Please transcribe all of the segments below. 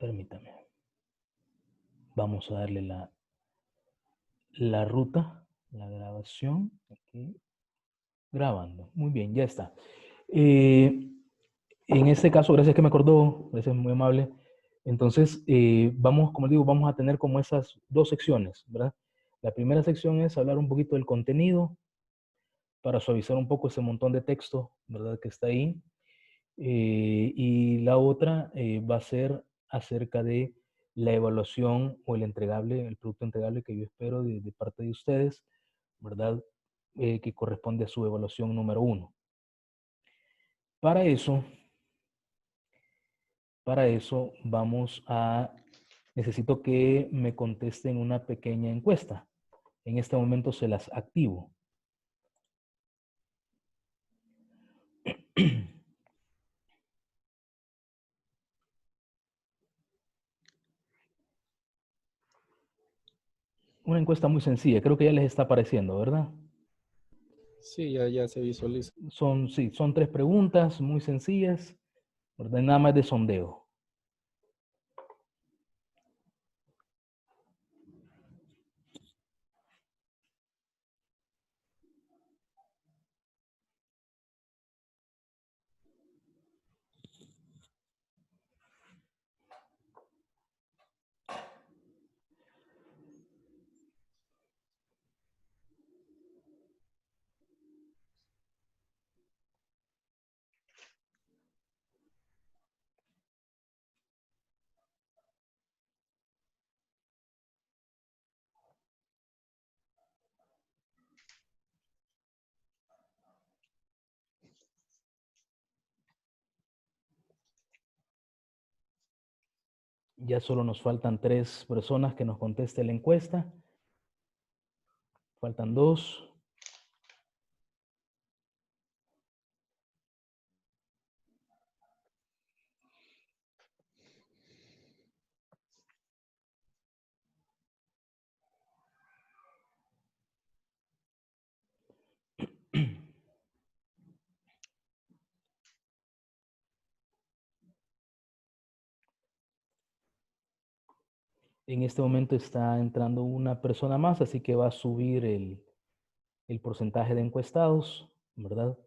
Permítame. Vamos a darle la ruta, la grabación. Aquí. Grabando. Muy bien, ya está. En este caso, gracias que me acordó, gracias, muy amable. Entonces, vamos, como digo, vamos a tener como esas dos secciones, ¿verdad? La primera sección es hablar un poquito del contenido para suavizar un poco ese montón de texto, ¿verdad? Que está ahí. Y la otra va a ser acerca de la evaluación o el entregable, el producto entregable que yo espero de parte de ustedes, ¿verdad? Que corresponde a su evaluación número 1. Para eso necesito que me contesten una pequeña encuesta. En este momento se las activo. Una encuesta muy sencilla, creo que ya les está apareciendo, ¿verdad? Sí, ya se visualiza. Sí, son 3 preguntas muy sencillas, ¿verdad? Nada más de sondeo. Ya solo nos faltan 3 personas que nos contesten la encuesta. Faltan 2. En este momento está entrando una persona más, así que va a subir el porcentaje de encuestados, ¿verdad?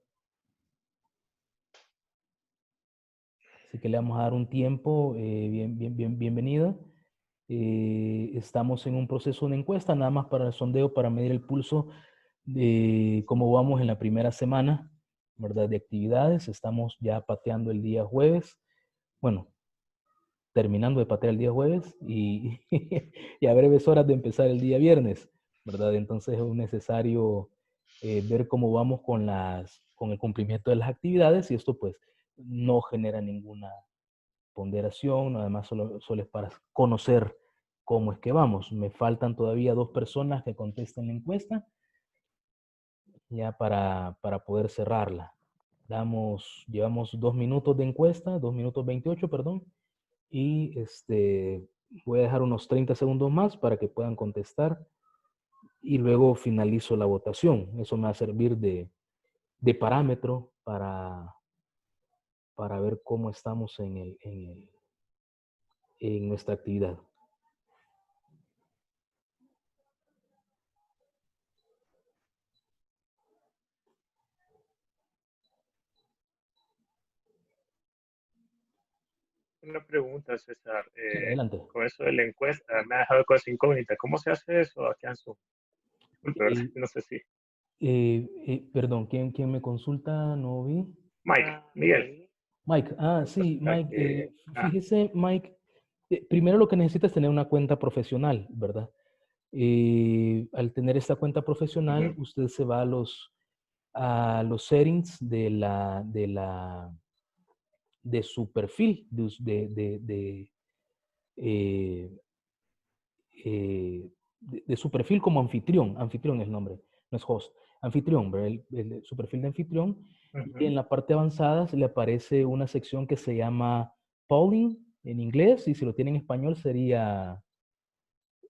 Así que le vamos a dar un tiempo, bienvenida. Estamos en un proceso de encuesta, nada más para el sondeo, para medir el pulso de cómo vamos en la primera semana, ¿verdad? De actividades. Estamos ya pateando el día jueves. Bueno, terminando de patear el día jueves y, y a breves horas de empezar el día viernes, ¿verdad? Entonces es necesario ver cómo vamos con el cumplimiento de las actividades y esto pues no genera ninguna ponderación, además solo es para conocer cómo es que vamos. Me faltan todavía 2 personas que contesten la encuesta ya para poder cerrarla. Llevamos 2 minutos de encuesta, 2 minutos 28, perdón, y voy a dejar unos 30 segundos más para que puedan contestar y luego finalizo la votación. Eso me va a servir de parámetro para ver cómo estamos en nuestra actividad. Una pregunta, César. Sí, adelante. Con eso de la encuesta, me ha dejado cosas incógnitas. ¿Cómo se hace eso aquí en Zoom? Disculpe, ¿verdad? Eh, No sé si. Perdón, ¿quién me consulta? No vi. Mike, Miguel. Mike, sí, Resulta Mike, que. fíjese, Mike, primero lo que necesita es tener una cuenta profesional, ¿verdad? Al tener esta cuenta profesional, Ujú. usted se va a los settings de su perfil, eh, de su perfil como anfitrión. Anfitrión es el nombre, no es host. Anfitrión, ¿verdad? Su perfil de anfitrión. Y Ujú. en la parte avanzada se le aparece una sección que se llama polling en inglés, y si lo tiene en español sería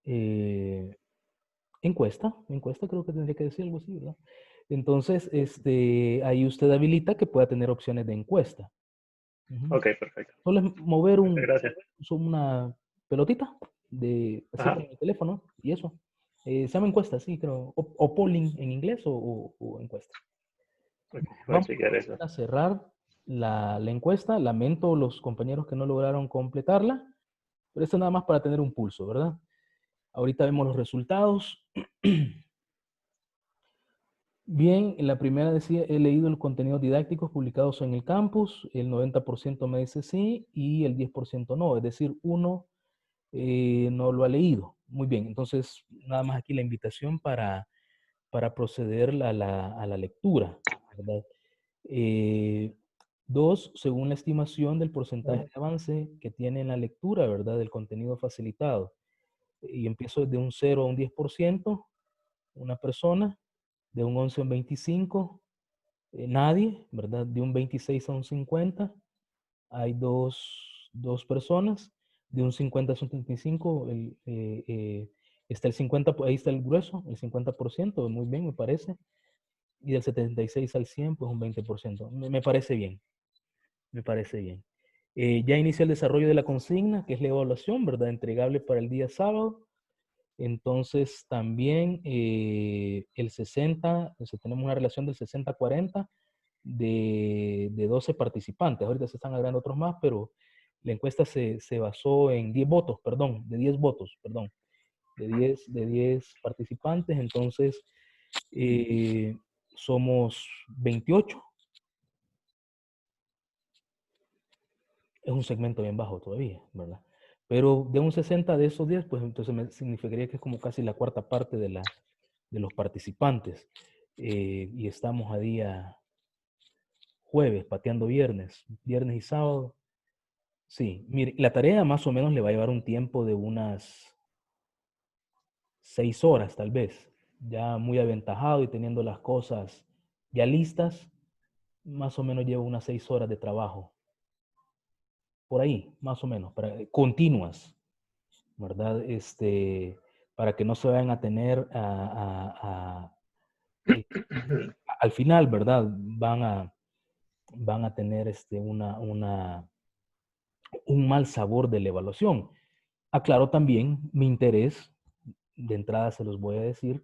eh, encuesta creo que tendría que decir algo así, ¿verdad? Entonces, ahí usted habilita que pueda tener opciones de encuesta. Ujú. Ok, perfecto. Solo es mover Muchas gracias. una pelotita así Ajá. con el teléfono y eso. Se llama encuesta, sí, creo. O polling en inglés o encuesta. Ok, voy a Vamos chequear eso. a cerrar la encuesta. Lamento los compañeros que no lograron completarla, pero esto nada más para tener un pulso, ¿verdad? Ahorita vemos los resultados. Bien, en la primera decía, he leído los contenidos didácticos publicados en el campus, el 90% me dice sí y el 10% no, es decir, uno no lo ha leído. Muy bien, entonces nada más aquí la invitación para proceder a la lectura, ¿verdad? Eh, dos, según la estimación del porcentaje de avance que tiene en la lectura, ¿verdad? Del contenido facilitado. Y empiezo desde un 0 a un 10%, una persona, de un 11 a un 25, nadie, ¿verdad? De un 26 a un 50, hay dos personas, de un 50 a un 75, está el 50, ahí está el grueso, el 50%, muy bien, me parece, y del 76 al 100, pues un 20%. Me parece bien, me parece bien. Ya inicia el desarrollo de la consigna, que es la evaluación, ¿verdad? Entregable para el día sábado. Entonces, también el 60, tenemos una relación del 60-40 de 12 participantes. Ahorita se están agregando otros más, pero la encuesta se basó en 10 votos, perdón, de 10 votos, perdón, de 10 participantes. Entonces, somos 28. Es un segmento bien bajo todavía, ¿verdad? Pero de un 60 de esos 10, pues entonces me significaría que es como casi la cuarta parte de los participantes. Y estamos a día jueves, pateando viernes y sábado. Sí, mire, la tarea más o menos le va a llevar un tiempo de unas 6 horas tal vez, ya muy aventajado y teniendo las cosas ya listas, más o menos lleva unas 6 horas de trabajo, por ahí, más o menos, continuas, ¿verdad? Para que no se vayan a tener eh, al final, ¿verdad? Van a tener un mal sabor de la evaluación. Aclaro también mi interés, de entrada se los voy a decir,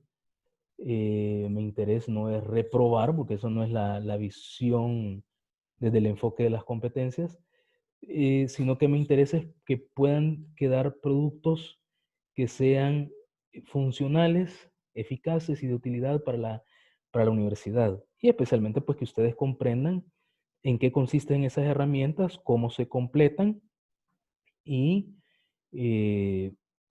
mi interés no es reprobar, porque eso no es la visión desde el enfoque de las competencias, sino que mi interés es que puedan quedar productos que sean funcionales, eficaces y de utilidad para la universidad. Y especialmente pues que ustedes comprendan en qué consisten esas herramientas, cómo se completan y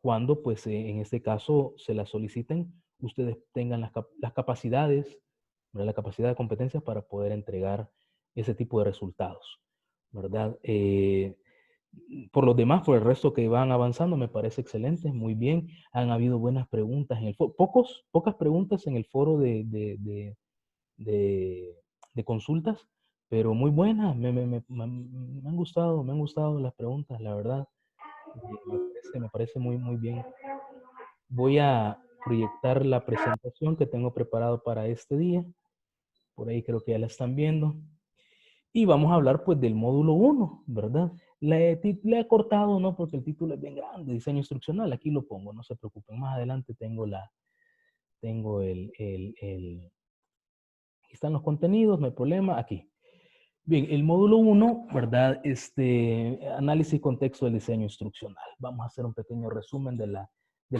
cuando, pues, en este caso se las soliciten, ustedes tengan las capacidades, ¿verdad? La capacidad de competencias para poder entregar ese tipo de resultados, ¿verdad? Por los demás, por el resto que van avanzando, me parece excelente, muy bien. Han habido buenas preguntas en el foro, pocas preguntas en el foro de, de consultas, pero muy buenas. Me han gustado las preguntas, la verdad. Me parece muy, muy bien. Voy a proyectar la presentación que tengo preparado para este día. Por ahí creo que ya la están viendo. Y vamos a hablar pues del módulo 1, ¿verdad? Le he cortado, ¿no? Porque el título es bien grande, diseño instruccional. Aquí lo pongo, no se preocupen. Más adelante tengo aquí están los contenidos, no hay problema. Aquí. Bien, el módulo 1, ¿verdad? Análisis y contexto del diseño instruccional. Vamos a hacer un pequeño resumen del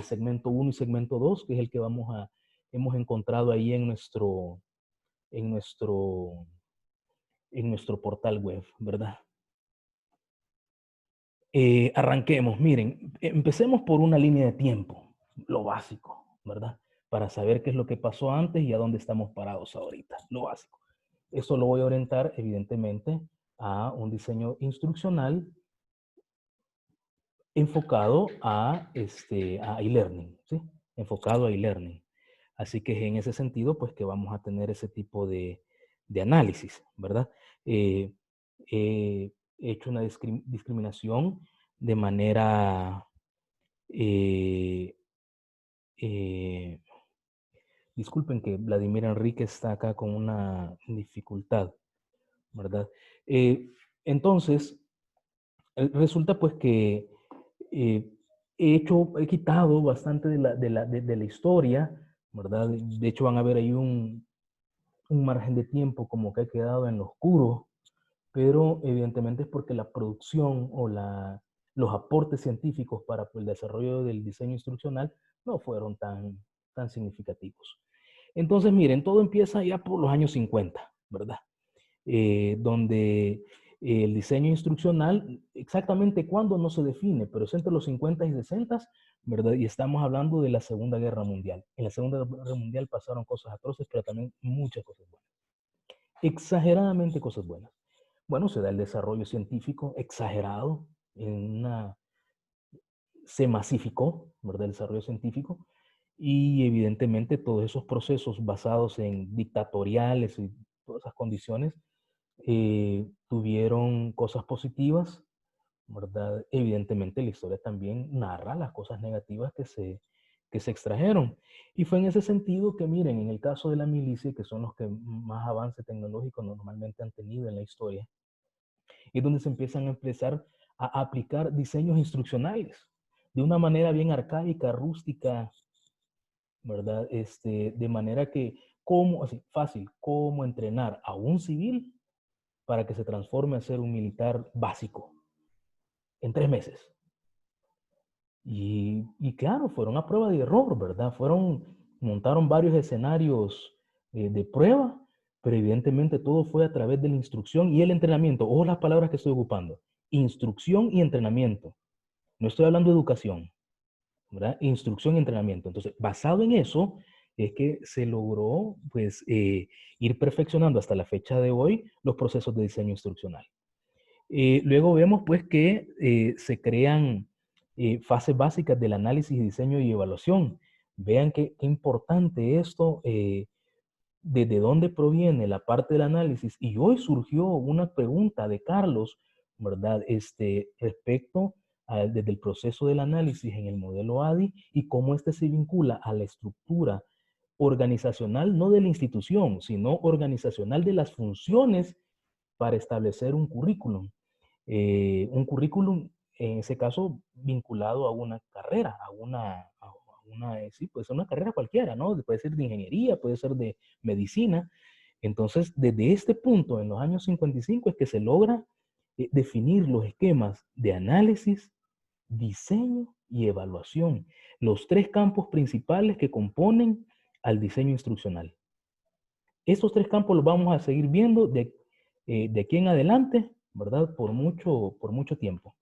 segmento 1 y segmento 2, que es el que hemos encontrado ahí en nuestro, en nuestro portal web, ¿verdad? Arranquemos, miren, empecemos por una línea de tiempo, lo básico, ¿verdad? Para saber qué es lo que pasó antes y a dónde estamos parados ahorita, lo básico. Eso lo voy a orientar, evidentemente, a un diseño instruccional enfocado a e-learning, ¿sí? Enfocado a e-learning. Así que en ese sentido, pues que vamos a tener ese tipo de análisis, ¿verdad? He hecho una discriminación de manera, eh, eh, disculpen que Vladimir Enrique está acá con una dificultad, ¿verdad? Entonces, resulta pues que eh, he quitado bastante de la historia, ¿verdad? De hecho, van a ver ahí un margen de tiempo como que ha quedado en lo oscuro, pero evidentemente es porque la producción o los aportes científicos para el desarrollo del diseño instruccional no fueron tan significativos. Entonces, miren, todo empieza ya por los años 50, ¿verdad? Donde el diseño instruccional, exactamente cuándo no se define, pero es entre los 50 y 60, ¿verdad? Y estamos hablando de la Segunda Guerra Mundial. En la Segunda Guerra Mundial pasaron cosas atroces, pero también muchas cosas buenas. Exageradamente cosas buenas. Bueno, se da el desarrollo científico exagerado, se masificó, ¿verdad? El desarrollo científico, y evidentemente todos esos procesos basados en dictatoriales y todas esas condiciones tuvieron cosas positivas, ¿verdad? Evidentemente la historia también narra las cosas negativas que se extrajeron. Y fue en ese sentido que, miren, en el caso de la milicia, que son los que más avance tecnológico normalmente han tenido en la historia, es donde se empezar a aplicar diseños instruccionales de una manera bien arcaica, rústica, ¿verdad? De manera que, así, fácil, cómo entrenar a un civil para que se transforme a ser un militar básico en 3 meses. Y claro, fueron a prueba de error, ¿verdad? Montaron varios escenarios de prueba, pero evidentemente todo fue a través de la instrucción y el entrenamiento. Ojo las palabras que estoy ocupando. Instrucción y entrenamiento. No estoy hablando de educación, ¿verdad? Instrucción y entrenamiento. Entonces, basado en eso, es que se logró, pues, ir perfeccionando hasta la fecha de hoy los procesos de diseño instruccional. Luego vemos pues que se crean fases básicas del análisis, diseño y evaluación. Vean qué importante esto, desde dónde proviene la parte del análisis. Y hoy surgió una pregunta de Carlos, ¿verdad? Respecto desde el proceso del análisis en el modelo ADI y cómo este se vincula a la estructura organizacional, no de la institución, sino organizacional de las funciones para establecer un currículum, en ese caso, vinculado a una carrera, sí, puede ser una carrera cualquiera, ¿no? Puede ser de ingeniería, puede ser de medicina. Entonces, desde este punto, en los años 55, es que se logra definir los esquemas de análisis, diseño y evaluación, los 3 campos principales que componen al diseño instruccional. Estos 3 campos los vamos a seguir viendo de aquí en adelante, ¿verdad? Por mucho tiempo.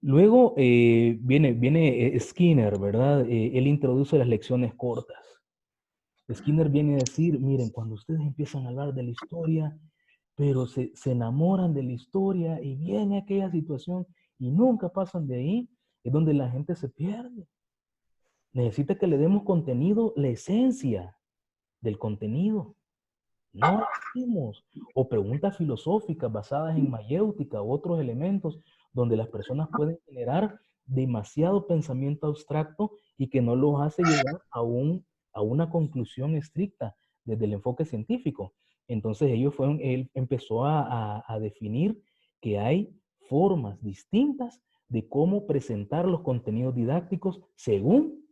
Luego viene Skinner, ¿verdad? Él introduce las lecciones cortas. Skinner viene a decir, miren, cuando ustedes empiezan a hablar de la historia, pero se enamoran de la historia y viene aquella situación y nunca pasan de ahí, es donde la gente se pierde. Necesita que le demos contenido, la esencia del contenido. No lo hacemos. O preguntas filosóficas basadas en mayéutica u otros elementos donde las personas pueden generar demasiado pensamiento abstracto y que no los hace llegar a una conclusión estricta desde el enfoque científico. Entonces él empezó a definir que hay formas distintas de cómo presentar los contenidos didácticos según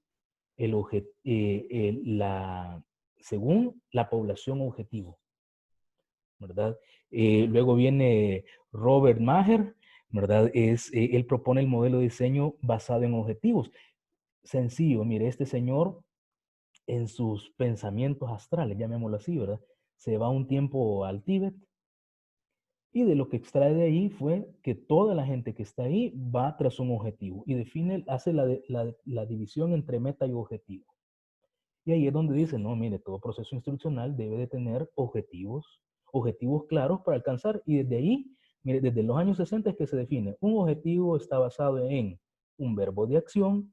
la población objetivo, ¿verdad? Luego viene Robert Maher, ¿verdad? Él propone el modelo de diseño basado en objetivos. Sencillo, mire, este señor en sus pensamientos astrales, llamémoslo así, ¿verdad? Se va un tiempo al Tíbet y de lo que extrae de ahí fue que toda la gente que está ahí va tras un objetivo y hace la división entre meta y objetivo. Y ahí es donde dice, no, mire, todo proceso instruccional debe de tener objetivos claros para alcanzar. Y desde ahí, mire, desde los años 60 es que se define. Un objetivo está basado en un verbo de acción,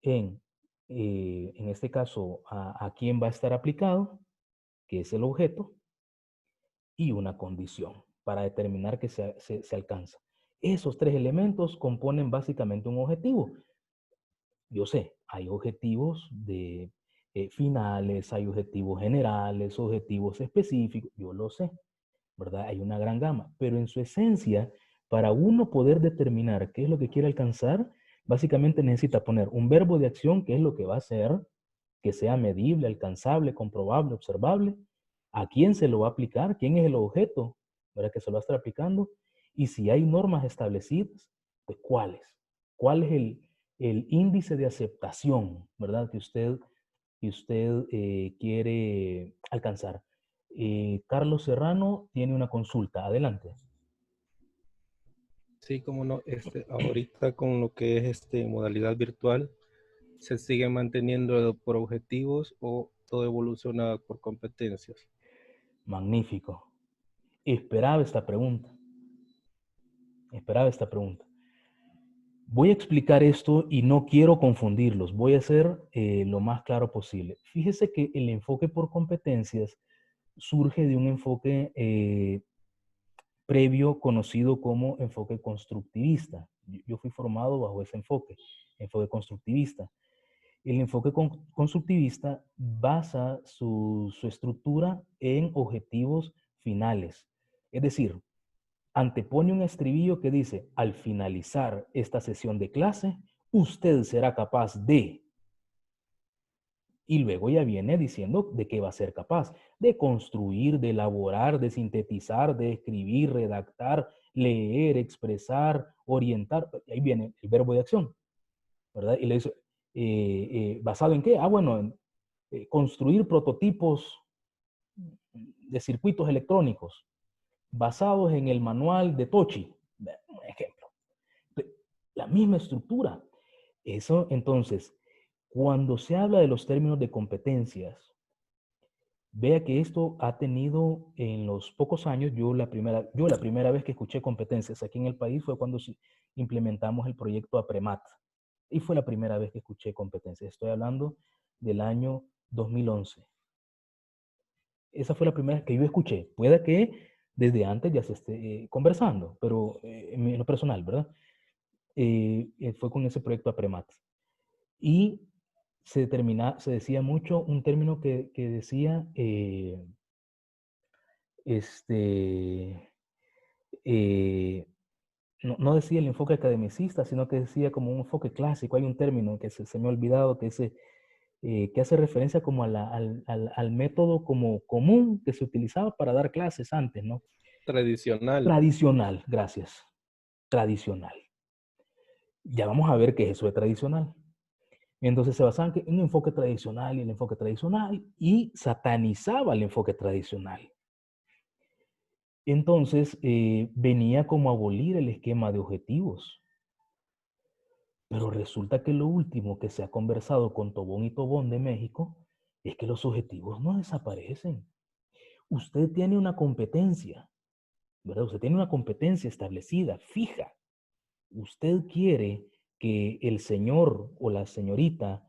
en este caso, a quién va a estar aplicado, que es el objeto, y una condición para determinar que se alcanza. Esos 3 elementos componen básicamente un objetivo. Yo sé, hay objetivos finales, hay objetivos generales, objetivos específicos, yo lo sé. ¿verdad? Hay una gran gama, pero en su esencia, para uno poder determinar qué es lo que quiere alcanzar, básicamente necesita poner un verbo de acción, que es lo que va a hacer, que sea medible, alcanzable, comprobable, observable, a quién se lo va a aplicar, quién es el objeto, ¿verdad? Que se lo va a estar aplicando, y si hay normas establecidas, pues cuáles. ¿Cuál es el índice de aceptación, ¿verdad? Que usted quiere alcanzar. Carlos Serrano tiene una consulta. Adelante. Sí, como no, ahorita con lo que es modalidad virtual, ¿se sigue manteniendo por objetivos o todo evoluciona por competencias? Magnífico. Esperaba esta pregunta. Esperaba esta pregunta. Voy a explicar esto y no quiero confundirlos. Voy a ser lo más claro posible. Fíjese que el enfoque por competencias surge de un enfoque previo conocido como enfoque constructivista. Yo fui formado bajo ese enfoque constructivista. El enfoque constructivista basa su estructura en objetivos finales. Es decir, antepone un estribillo que dice, al finalizar esta sesión de clase, usted será capaz de... Y luego ya viene diciendo de qué va a ser capaz, de construir, de elaborar, de sintetizar, de escribir, redactar, leer, expresar, orientar. Ahí viene el verbo de acción, ¿verdad? Y le dice, ¿basado en qué? Bueno, en construir prototipos de circuitos electrónicos basados en el manual de Tochi. Un ejemplo. La misma estructura. Eso, entonces, cuando se habla de los términos de competencias, vea que esto ha tenido en los pocos años, yo la primera vez que escuché competencias aquí en el país fue cuando implementamos el proyecto APREMAT. Y fue la primera vez que escuché competencias. Estoy hablando del año 2011. Esa fue la primera vez que yo escuché. Puede que desde antes ya se esté conversando, pero en lo personal, ¿verdad? Fue con ese proyecto APREMAT. Y se decía mucho un término que decía, no decía el enfoque academicista, sino que decía como un enfoque clásico. Hay un término que se me ha olvidado que hace referencia como al método como común que se utilizaba para dar clases antes, ¿no? Tradicional. Tradicional, gracias. Tradicional. Ya vamos a ver qué es eso de tradicional. Entonces se basaban en un enfoque tradicional y el enfoque tradicional y satanizaba el enfoque tradicional. Entonces venía como a abolir el esquema de objetivos. Pero resulta que lo último que se ha conversado con Tobón y Tobón de México es que los objetivos no desaparecen. Usted tiene una competencia, ¿verdad? Usted tiene una competencia establecida, fija. Usted quiere que el señor o la señorita,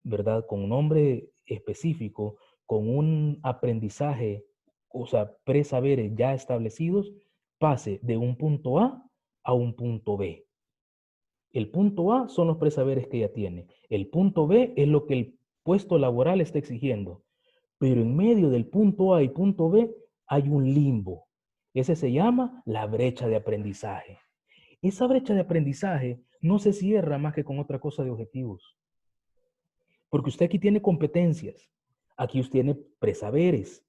¿verdad? Con un nombre específico, con un aprendizaje, o sea, presaberes ya establecidos, pase de un punto a un punto B. El punto A son los presaberes que ella tiene. El punto B es lo que el puesto laboral está exigiendo. Pero en medio del punto A y punto B hay un limbo. Ese se llama la brecha de aprendizaje. Esa brecha de aprendizaje no se cierra más que con otra cosa de objetivos. Porque usted aquí tiene competencias, aquí usted tiene presaberes,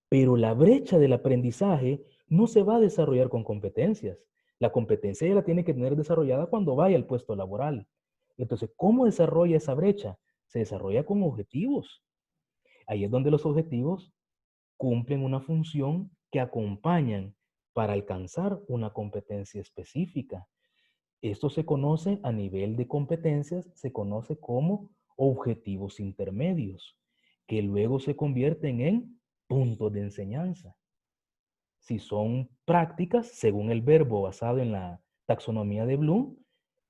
pero la brecha del aprendizaje no se va a desarrollar con competencias. La competencia ya la tiene que tener desarrollada cuando vaya al puesto laboral. Entonces, ¿cómo desarrolla esa brecha? Se desarrolla con objetivos. Ahí es donde los objetivos cumplen una función que acompañan para alcanzar una competencia específica. Esto se conoce a nivel de competencias, se conoce como objetivos intermedios, que luego se convierten en puntos de enseñanza. Si son prácticas, según el verbo basado en la taxonomía de Bloom,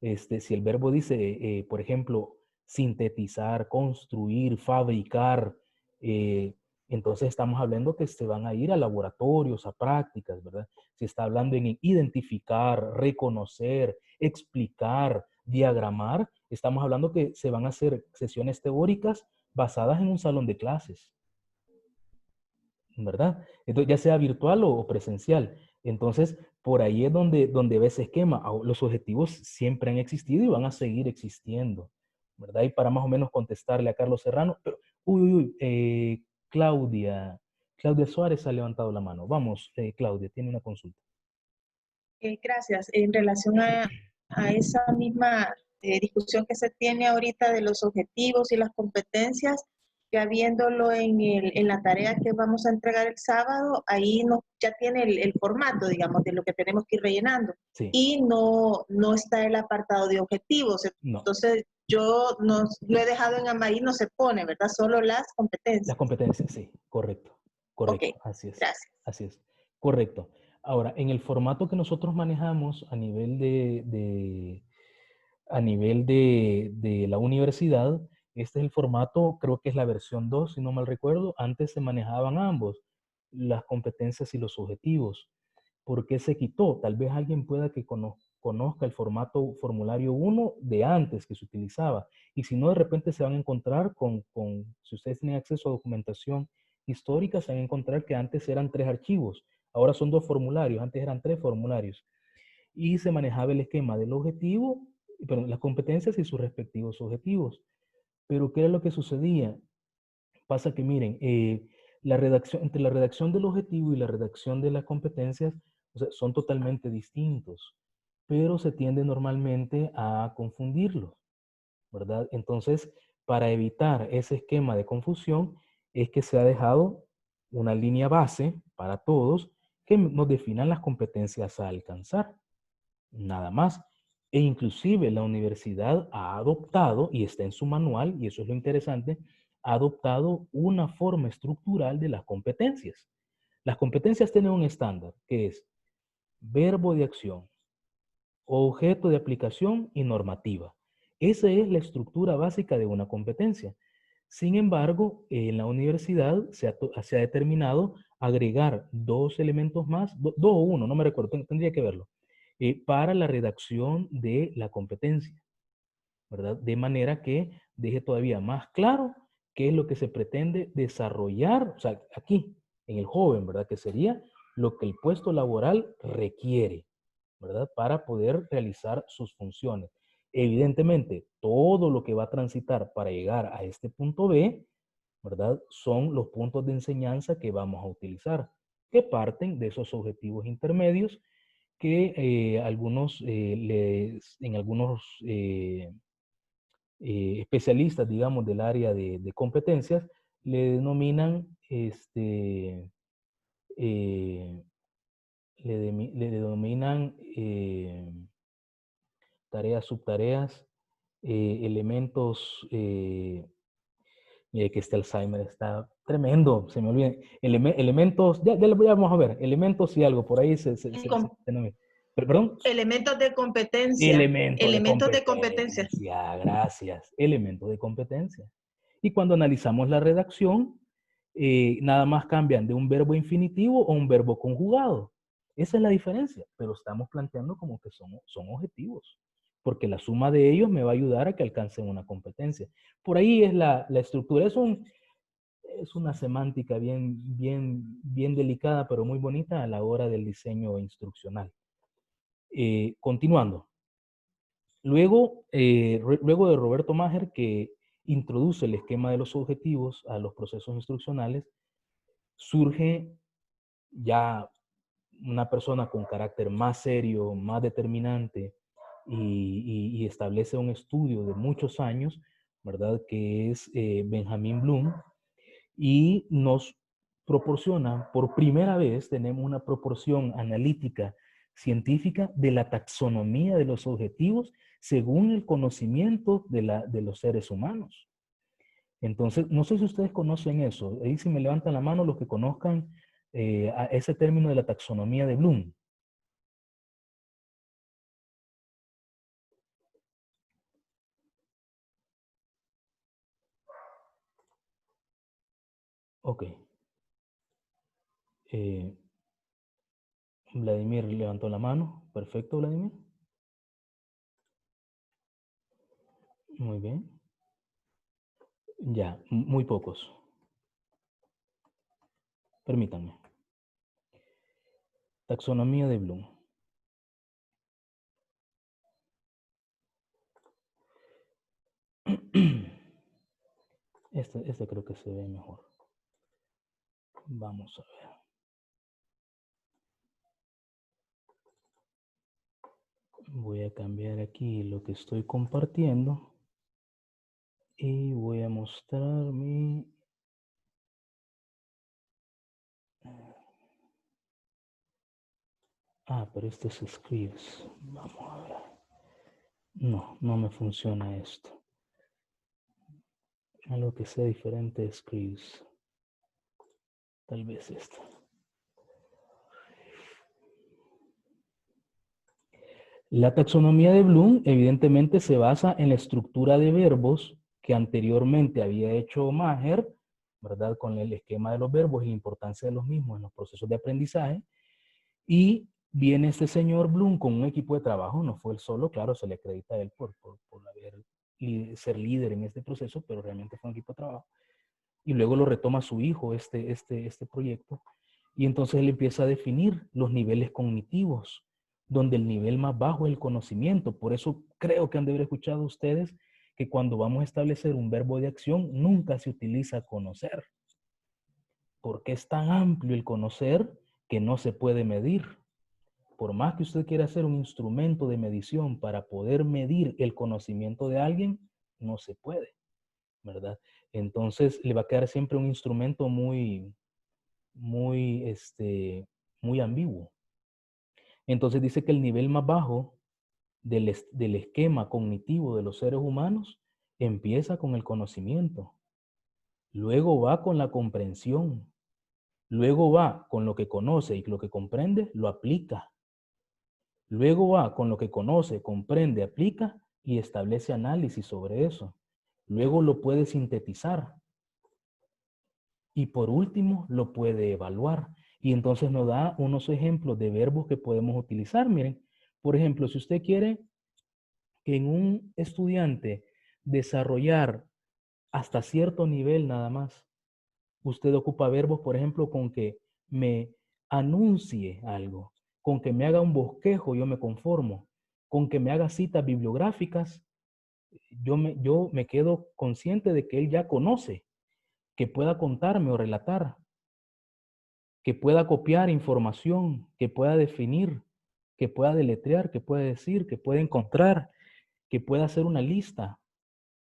si el verbo dice, por ejemplo, sintetizar, construir, fabricar, entonces estamos hablando que se van a ir a laboratorios, a prácticas, ¿verdad? Se está hablando en identificar, reconocer, explicar, diagramar. Estamos hablando que se van a hacer sesiones teóricas basadas en un salón de clases. ¿verdad? Entonces, ya sea virtual o presencial. Entonces, por ahí es donde ve ese esquema. Los objetivos siempre han existido y van a seguir existiendo, ¿verdad? Y para más o menos contestarle a Carlos Serrano, pero, Claudia Suárez ha levantado la mano. Vamos, Claudia, tiene una consulta. Gracias. En relación a esa misma discusión que se tiene ahorita de los objetivos y las competencias, ya viéndolo en la tarea que vamos a entregar el sábado, ahí ya tiene el formato, digamos, de lo que tenemos que ir rellenando. Sí. Y no está el apartado de objetivos. No. Entonces, yo lo he dejado en amarillo, no se pone, ¿verdad? Solo las competencias. Las competencias, sí, correcto. Correcto, Ok, así es. gracias. Así es, correcto. Ahora, en el formato que nosotros manejamos a nivel de la universidad, este es el formato, creo que es la versión 2, si no mal recuerdo. Antes se manejaban ambos, las competencias y los objetivos. ¿Por qué se quitó? Tal vez alguien pueda que conozca el formato formulario 1 de antes que se utilizaba. Y si no, de repente se van a encontrar si ustedes tienen acceso a documentación histórica, se van a encontrar que antes eran 3 archivos. Ahora son 2 formularios, antes eran 3 formularios. Y se manejaba el esquema del objetivo, perdón, las competencias y sus respectivos objetivos. Pero ¿qué era lo que sucedía? Pasa que miren, entre la redacción del objetivo y la redacción de las competencias, o sea, son totalmente distintos, pero se tiende normalmente a confundirlos, ¿verdad? Entonces, para evitar ese esquema de confusión, es que se ha dejado una línea base para todos que nos definan las competencias a alcanzar, nada más. E inclusive la universidad ha adoptado, y está en su manual, y eso es lo interesante, ha adoptado una forma estructural de las competencias. Las competencias tienen un estándar, que es verbo de acción, objeto de aplicación y normativa. Esa es la estructura básica de una competencia. Sin embargo, en la universidad se ha determinado agregar 2 elementos más, 2 o 1, no me recuerdo, tendría que verlo, para la redacción de la competencia, ¿verdad? De manera que deje todavía más claro qué es lo que se pretende desarrollar, o sea, aquí, en el joven, ¿verdad? Que sería lo que el puesto laboral requiere, ¿verdad? Para poder realizar sus funciones. Evidentemente, todo lo que va a transitar para llegar a este punto B, ¿verdad? Son los puntos de enseñanza que vamos a utilizar, que parten de esos objetivos intermedios que en algunos especialistas, digamos, del área de competencias, le denominan, eh, le denominan tareas, subtareas, elementos, mire que este Alzheimer está tremendo, se me olvida, elementos, ya vamos a ver, elementos y algo, por ahí se denomina. ¿Perdón? Elementos de competencia. Elementos de competencia. Gracias. Elementos de competencia. Y cuando analizamos la redacción, nada más cambian de un verbo infinitivo o un verbo conjugado. Esa es la diferencia, pero estamos planteando como que son objetivos, porque la suma de ellos me va a ayudar a que alcancen una competencia. Por ahí es la estructura. Es una semántica bien delicada, pero muy bonita a la hora del diseño instruccional. Continuando. Luego de Roberto Maher, que introduce el esquema de los objetivos a los procesos instruccionales, surge ya una persona con carácter más serio, más determinante, y establece un estudio de muchos años, ¿verdad? Que es Benjamin Bloom, y nos proporciona, por primera vez, tenemos una proporción analítica científica de la taxonomía de los objetivos según el conocimiento de los seres humanos. Entonces, no sé si ustedes conocen eso. Ahí si me levantan la mano los que conozcan a ese término de la taxonomía de Bloom. Ok. Vladimir levantó la mano. Perfecto, Vladimir. Muy bien. Ya, muy pocos. Permítanme. Taxonomía de Bloom. Este creo que se ve mejor. Vamos a ver. Voy a cambiar aquí lo que estoy compartiendo y voy a mostrar mi... pero este es Scripps. Vamos a ver. No, no me funciona esto. Algo que sea diferente de Scripps. Tal vez esto. La taxonomía de Bloom evidentemente se basa en la estructura de verbos que anteriormente había hecho Maher, ¿verdad? Con el esquema de los verbos y la importancia de los mismos en los procesos de aprendizaje. Y viene este señor Bloom con un equipo de trabajo, no fue él solo, claro, se le acredita a él por ser líder en este proceso, pero realmente fue un equipo de trabajo. Y luego lo retoma su hijo, este proyecto, y entonces él empieza a definir los niveles cognitivos, donde el nivel más bajo es el conocimiento. Por eso creo que han de haber escuchado ustedes que cuando vamos a establecer un verbo de acción, nunca se utiliza conocer, porque es tan amplio el conocer que no se puede medir. Por más que usted quiera hacer un instrumento de medición para poder medir el conocimiento de alguien, no se puede, ¿verdad? Entonces le va a quedar siempre un instrumento muy ambiguo. Entonces dice que el nivel más bajo del esquema cognitivo de los seres humanos empieza con el conocimiento, luego va con la comprensión, luego va con lo que conoce y lo que comprende, lo aplica. Luego va con lo que conoce, comprende, aplica y establece análisis sobre eso. Luego lo puede sintetizar. Y por último, lo puede evaluar. Y entonces nos da unos ejemplos de verbos que podemos utilizar. Miren, por ejemplo, si usted quiere que en un estudiante desarrollar hasta cierto nivel nada más, usted ocupa verbos, por ejemplo, con que me anuncie algo, con que me haga un bosquejo, yo me conformo, con que me haga citas bibliográficas, yo me quedo consciente de que él ya conoce, que pueda contarme o relatar, que pueda copiar información, que pueda definir, que pueda deletrear, que pueda decir, que pueda encontrar, que pueda hacer una lista,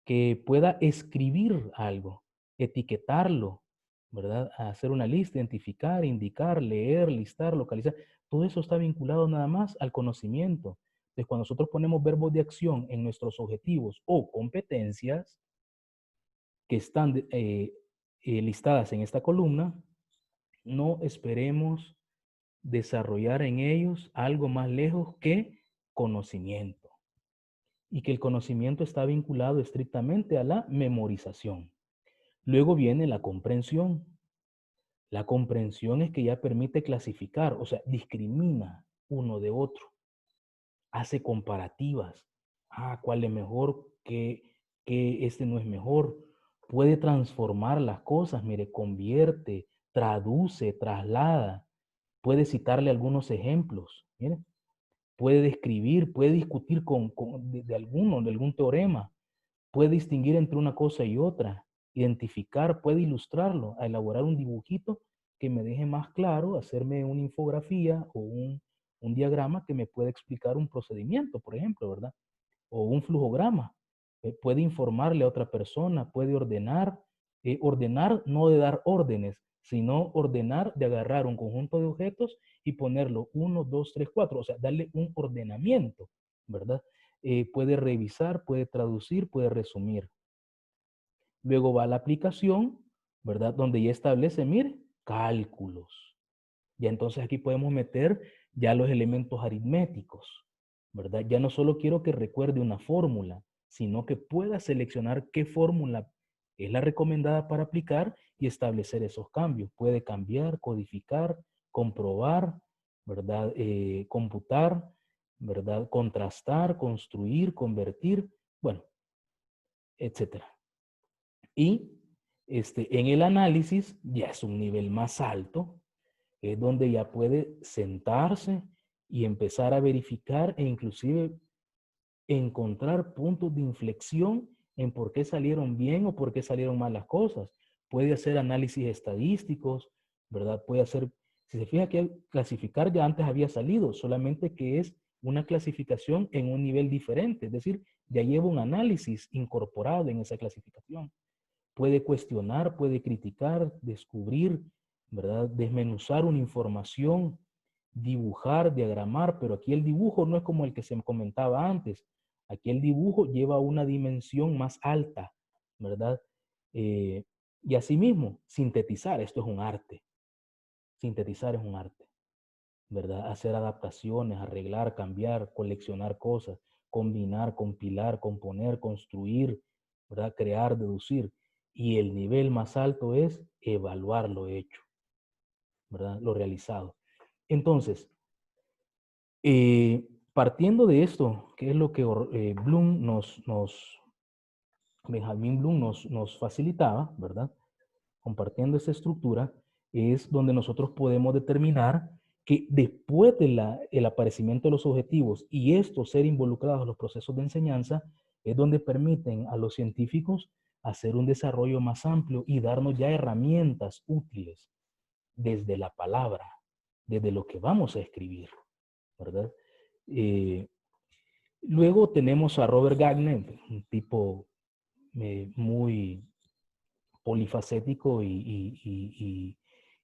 que pueda escribir algo, etiquetarlo, ¿verdad? Hacer una lista, identificar, indicar, leer, listar, localizar. Todo eso está vinculado nada más al conocimiento. Entonces, cuando nosotros ponemos verbos de acción en nuestros objetivos o competencias que están listadas en esta columna, no esperemos desarrollar en ellos algo más lejos que conocimiento. Y que el conocimiento está vinculado estrictamente a la memorización. Luego viene la comprensión. La comprensión es que ya permite clasificar, o sea, discrimina uno de otro. Hace comparativas. ¿Cuál es mejor? ¿Qué este no es mejor? Puede transformar las cosas, mire, convierte, traduce, traslada. Puede citarle algunos ejemplos, mire. Puede describir, puede discutir de algún teorema, puede distinguir entre una cosa y otra, identificar, puede ilustrarlo, a elaborar un dibujito que me deje más claro, hacerme una infografía o un diagrama que me pueda explicar un procedimiento, por ejemplo, ¿verdad? O un flujograma. Puede informarle a otra persona, puede ordenar, ordenar no de dar órdenes, sino ordenar de agarrar un conjunto de objetos y ponerlo 1, 2, 3, 4, o sea, darle un ordenamiento, ¿verdad? Puede revisar, puede traducir, puede resumir. Luego va la aplicación, ¿verdad? Donde ya establece, mire, cálculos. Ya entonces aquí podemos meter ya los elementos aritméticos, ¿verdad? Ya no solo quiero que recuerde una fórmula, sino que pueda seleccionar qué fórmula es la recomendada para aplicar y establecer esos cambios. Puede cambiar, codificar, comprobar, ¿verdad? Computar, ¿verdad? Contrastar, construir, convertir, bueno, etcétera. Y En el análisis ya es un nivel más alto, es donde ya puede sentarse y empezar a verificar e inclusive encontrar puntos de inflexión en por qué salieron bien o por qué salieron mal las cosas. Puede hacer análisis estadísticos, ¿verdad? Puede hacer, si se fija que clasificar ya antes había salido, solamente que es una clasificación en un nivel diferente, es decir, ya lleva un análisis incorporado en esa clasificación. Puede cuestionar, puede criticar, descubrir, ¿verdad? Desmenuzar una información, dibujar, diagramar, pero aquí el dibujo no es como el que se comentaba antes. Aquí el dibujo lleva una dimensión más alta, ¿verdad? Y asimismo, sintetizar, esto es un arte. Sintetizar es un arte, ¿verdad? Hacer adaptaciones, arreglar, cambiar, coleccionar cosas, combinar, compilar, componer, construir, ¿verdad? Crear, deducir. Y el nivel más alto es evaluar lo hecho, ¿verdad? Lo realizado. Entonces, partiendo de esto, que es lo que Benjamin Bloom nos facilitaba, ¿verdad? Compartiendo esa estructura, es donde nosotros podemos determinar que después de el aparecimiento de los objetivos y estos ser involucrados en los procesos de enseñanza, es donde permiten a los científicos hacer un desarrollo más amplio y darnos ya herramientas útiles desde la palabra, desde lo que vamos a escribir, ¿verdad? Luego tenemos a Robert Gagné, un tipo muy polifacético y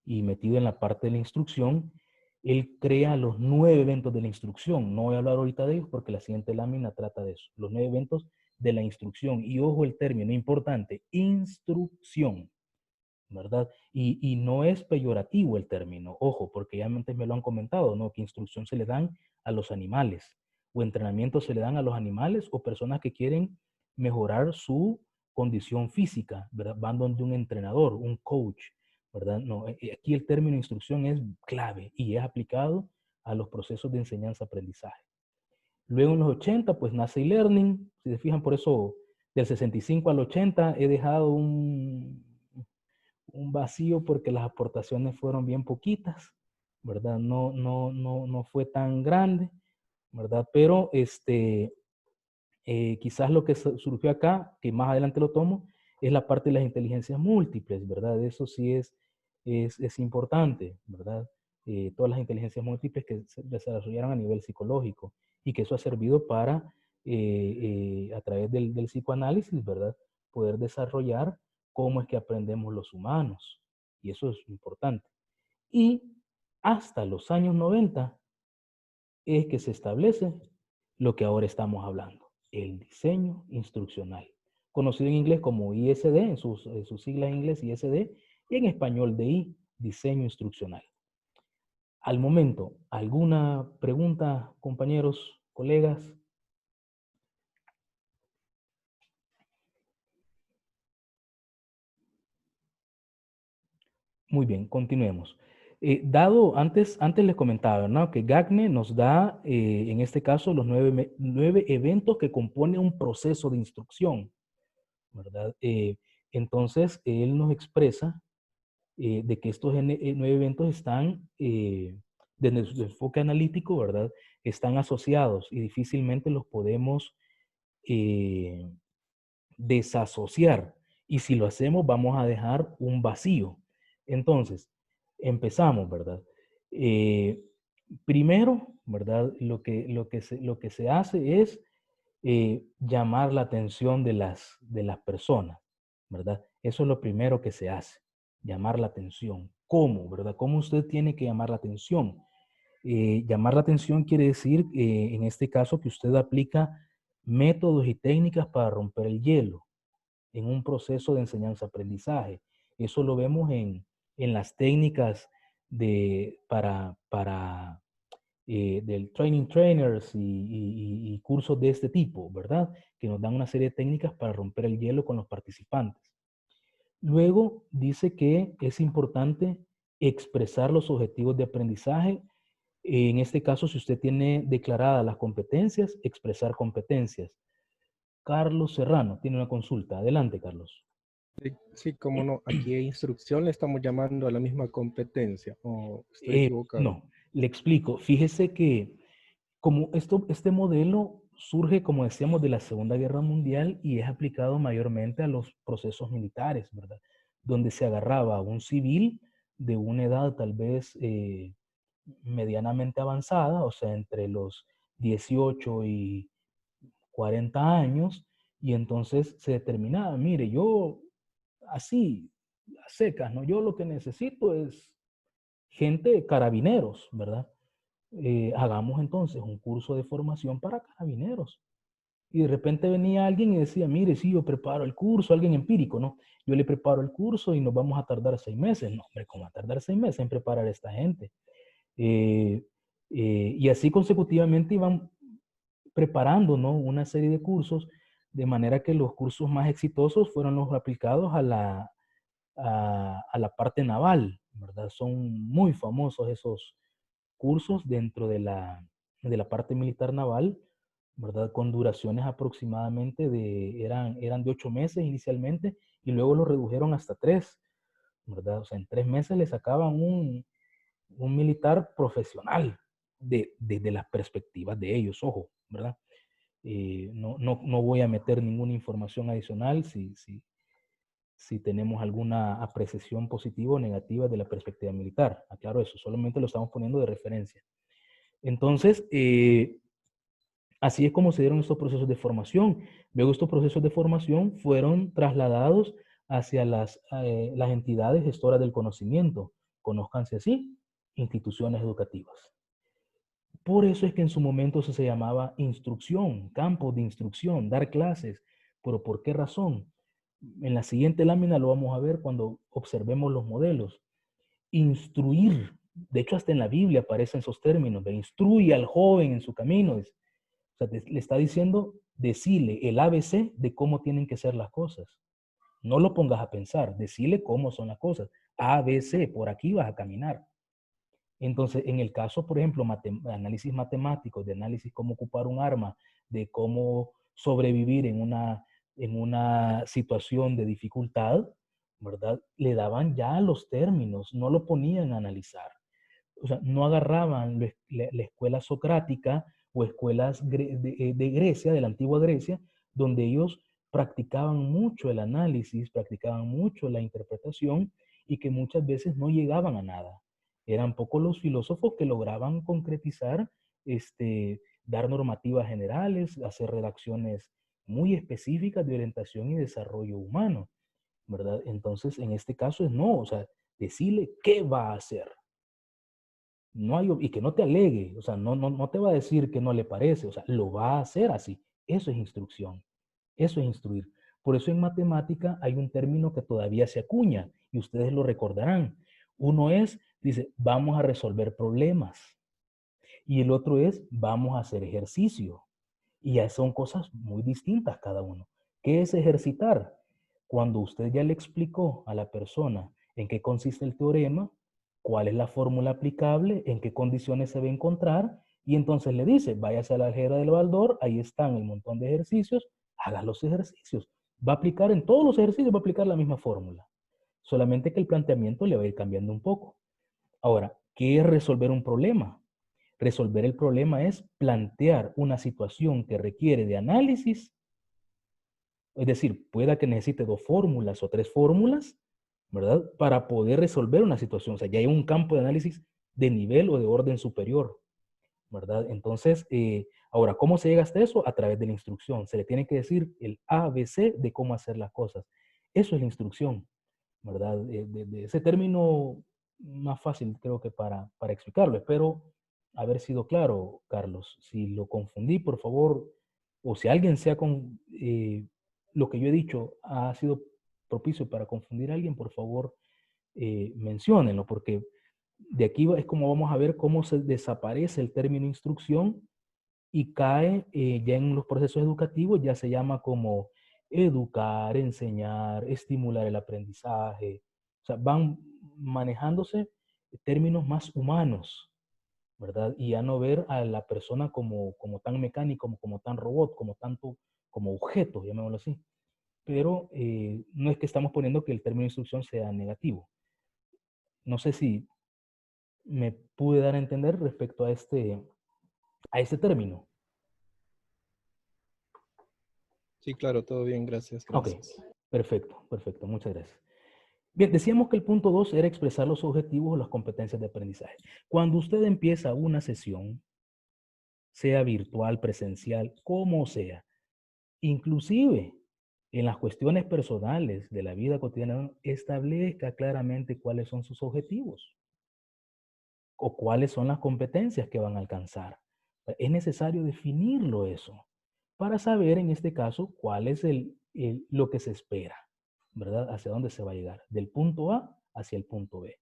metido en la parte de la instrucción. Él crea los 9 eventos de la instrucción. No voy a hablar ahorita de ellos porque la siguiente lámina trata de eso. Los 9 eventos de la instrucción. Y ojo el término importante, instrucción, ¿verdad? Y no es peyorativo el término, ojo, porque ya antes me lo han comentado, ¿no? Que instrucción se le dan a los animales, o entrenamiento se le dan a los animales o personas que quieren mejorar su condición física, ¿verdad? Van donde un entrenador, un coach, ¿verdad? No, aquí el término instrucción es clave y es aplicado a los procesos de enseñanza-aprendizaje. Luego en los 80, pues nace e-learning, si se fijan, por eso del 65 al 80 he dejado un vacío porque las aportaciones fueron bien poquitas, ¿verdad? No fue tan grande, ¿verdad? Pero quizás lo que surgió acá, que más adelante lo tomo, es la parte de las inteligencias múltiples, ¿verdad? Eso sí es importante, ¿verdad? Todas las inteligencias múltiples que se desarrollaron a nivel psicológico y que eso ha servido para, a través del psicoanálisis, ¿verdad? Poder desarrollar cómo es que aprendemos los humanos. Y eso es importante. Y hasta los años 90 es que se establece lo que ahora estamos hablando, el diseño instruccional, conocido en inglés como ISD, en sus siglas en inglés ISD, y en español DI, diseño instruccional. Al momento, ¿alguna pregunta, compañeros, colegas? Muy bien, continuemos. Antes les comentaba, ¿no? Que Gagné nos da, en este caso, los 9 eventos que componen un proceso de instrucción, ¿verdad? Entonces, él nos expresa de que estos 9 eventos están, desde su enfoque analítico, ¿verdad? Están asociados y difícilmente los podemos desasociar. Y si lo hacemos, vamos a dejar un vacío. Entonces, empezamos, ¿verdad? Primero, ¿verdad? Lo que se hace es llamar la atención de las personas, ¿verdad? Eso es lo primero que se hace, llamar la atención. ¿Cómo, verdad? ¿Cómo usted tiene que llamar la atención? Llamar la atención quiere decir, en este caso, que usted aplica métodos y técnicas para romper el hielo en un proceso de enseñanza-aprendizaje. Eso lo vemos en las técnicas del training trainers y cursos de este tipo, ¿verdad? Que nos dan una serie de técnicas para romper el hielo con los participantes. Luego dice que es importante expresar los objetivos de aprendizaje. En este caso, si usted tiene declaradas las competencias, expresar competencias. Carlos Serrano tiene una consulta. Adelante, Carlos. Sí, sí, cómo no. Aquí a instrucción le estamos llamando a la misma competencia. ¿O estoy equivocado? No, le explico. Fíjese que como este modelo surge, como decíamos, de la Segunda Guerra Mundial y es aplicado mayormente a los procesos militares, ¿verdad? Donde se agarraba a un civil de una edad tal vez medianamente avanzada, o sea, entre los 18 y 40 años, y entonces se determinaba, mire, yo así, a secas, ¿no? Yo lo que necesito es gente, carabineros, ¿verdad? Hagamos entonces un curso de formación para carabineros. Y de repente venía alguien y decía, mire, sí, yo preparo el curso, alguien empírico, ¿no? Yo le preparo el curso y nos vamos a tardar 6 meses. No, hombre, ¿cómo va a tardar 6 meses en preparar a esta gente? Eh, y así consecutivamente iban preparando, ¿no? Una serie de cursos, de manera que los cursos más exitosos fueron los aplicados a la parte naval, ¿verdad? Son muy famosos esos cursos dentro de la parte militar naval, ¿verdad? Con duraciones aproximadamente eran de 8 meses inicialmente y luego lo redujeron hasta 3, ¿verdad? O sea, en 3 meses le sacaban un militar profesional de las perspectivas de ellos, ojo, ¿verdad? No voy a meter ninguna información adicional si tenemos alguna apreciación positiva o negativa de la perspectiva militar. Aclaro eso, solamente lo estamos poniendo de referencia. Entonces, así es como se dieron estos procesos de formación. Luego estos procesos de formación fueron trasladados hacia las entidades gestoras del conocimiento, conózcanse así, instituciones educativas. Por eso es que en su momento se llamaba instrucción, campos de instrucción, dar clases. ¿Pero por qué razón? En la siguiente lámina lo vamos a ver cuando observemos los modelos. Instruir, de hecho hasta en la Biblia aparecen esos términos, de instruye al joven en su camino. O sea, le está diciendo, decile el ABC de cómo tienen que ser las cosas. No lo pongas a pensar, decile cómo son las cosas. ABC, por aquí vas a caminar. Entonces, en el caso, por ejemplo, análisis matemáticos, de análisis cómo ocupar un arma, de cómo sobrevivir en una situación de dificultad, ¿verdad? Le daban ya los términos, no lo ponían a analizar. O sea, no agarraban la escuela socrática o escuelas de Grecia, de la antigua Grecia, donde ellos practicaban mucho el análisis, practicaban mucho la interpretación y que muchas veces no llegaban a nada. Eran pocos los filósofos que lograban concretizar, dar normativas generales, hacer redacciones muy específicas de orientación y desarrollo humano, ¿verdad? Entonces, en este caso es no, o sea, decirle qué va a hacer. No hay, y que no te alegue, o sea, no te va a decir que no le parece, o sea, lo va a hacer así. Eso es instrucción, eso es instruir. Por eso en matemática hay un término que todavía se acuña y ustedes lo recordarán. Uno es, dice, vamos a resolver problemas y el otro es, vamos a hacer ejercicio. Y ya son cosas muy distintas cada uno. ¿Qué es ejercitar? Cuando usted ya le explicó a la persona en qué consiste el teorema, cuál es la fórmula aplicable, en qué condiciones se va a encontrar, y entonces le dice, váyase a la álgebra del Baldor, ahí están el montón de ejercicios, haga los ejercicios. Va a aplicar en todos los ejercicios, va a aplicar la misma fórmula. Solamente que el planteamiento le va a ir cambiando un poco. Ahora, ¿qué es resolver un problema? Resolver el problema es plantear una situación que requiere de análisis, es decir, pueda que necesite 2 fórmulas o 3 fórmulas, ¿verdad? Para poder resolver una situación. O sea, ya hay un campo de análisis de nivel o de orden superior, ¿verdad? Entonces, ahora, ¿cómo se llega hasta eso? A través de la instrucción. Se le tiene que decir el ABC de cómo hacer las cosas. Eso es la instrucción, ¿verdad? De ese término más fácil creo que para explicarlo. Espero haber sido claro, Carlos. Si lo confundí, por favor, o si alguien lo que yo he dicho ha sido propicio para confundir a alguien, por favor, menciónenlo, porque de aquí es como vamos a ver cómo se desaparece el término instrucción y cae ya en los procesos educativos, ya se llama como educar, enseñar, estimular el aprendizaje. O sea, van manejándose términos más humanos, ¿verdad? Y ya no ver a la persona como tan mecánico, como tan robot, como tanto, como objeto, llamémoslo así. pero no es que estamos poniendo que el término instrucción sea negativo. No sé si me pude dar a entender respecto a este término. Sí, claro, todo bien, gracias, Ok, gracias. perfecto, perfecto, muchas gracias. Bien, decíamos que el punto 2 era expresar los objetivos o las competencias de aprendizaje. Cuando usted empieza una sesión, sea virtual, presencial, como sea, inclusive en las cuestiones personales de la vida cotidiana, establezca claramente cuáles son sus objetivos o cuáles son las competencias que van a alcanzar. Es necesario definirlo eso para saber en este caso cuál es lo que se espera, ¿verdad? Hacia dónde se va a llegar, del punto A hacia el punto B.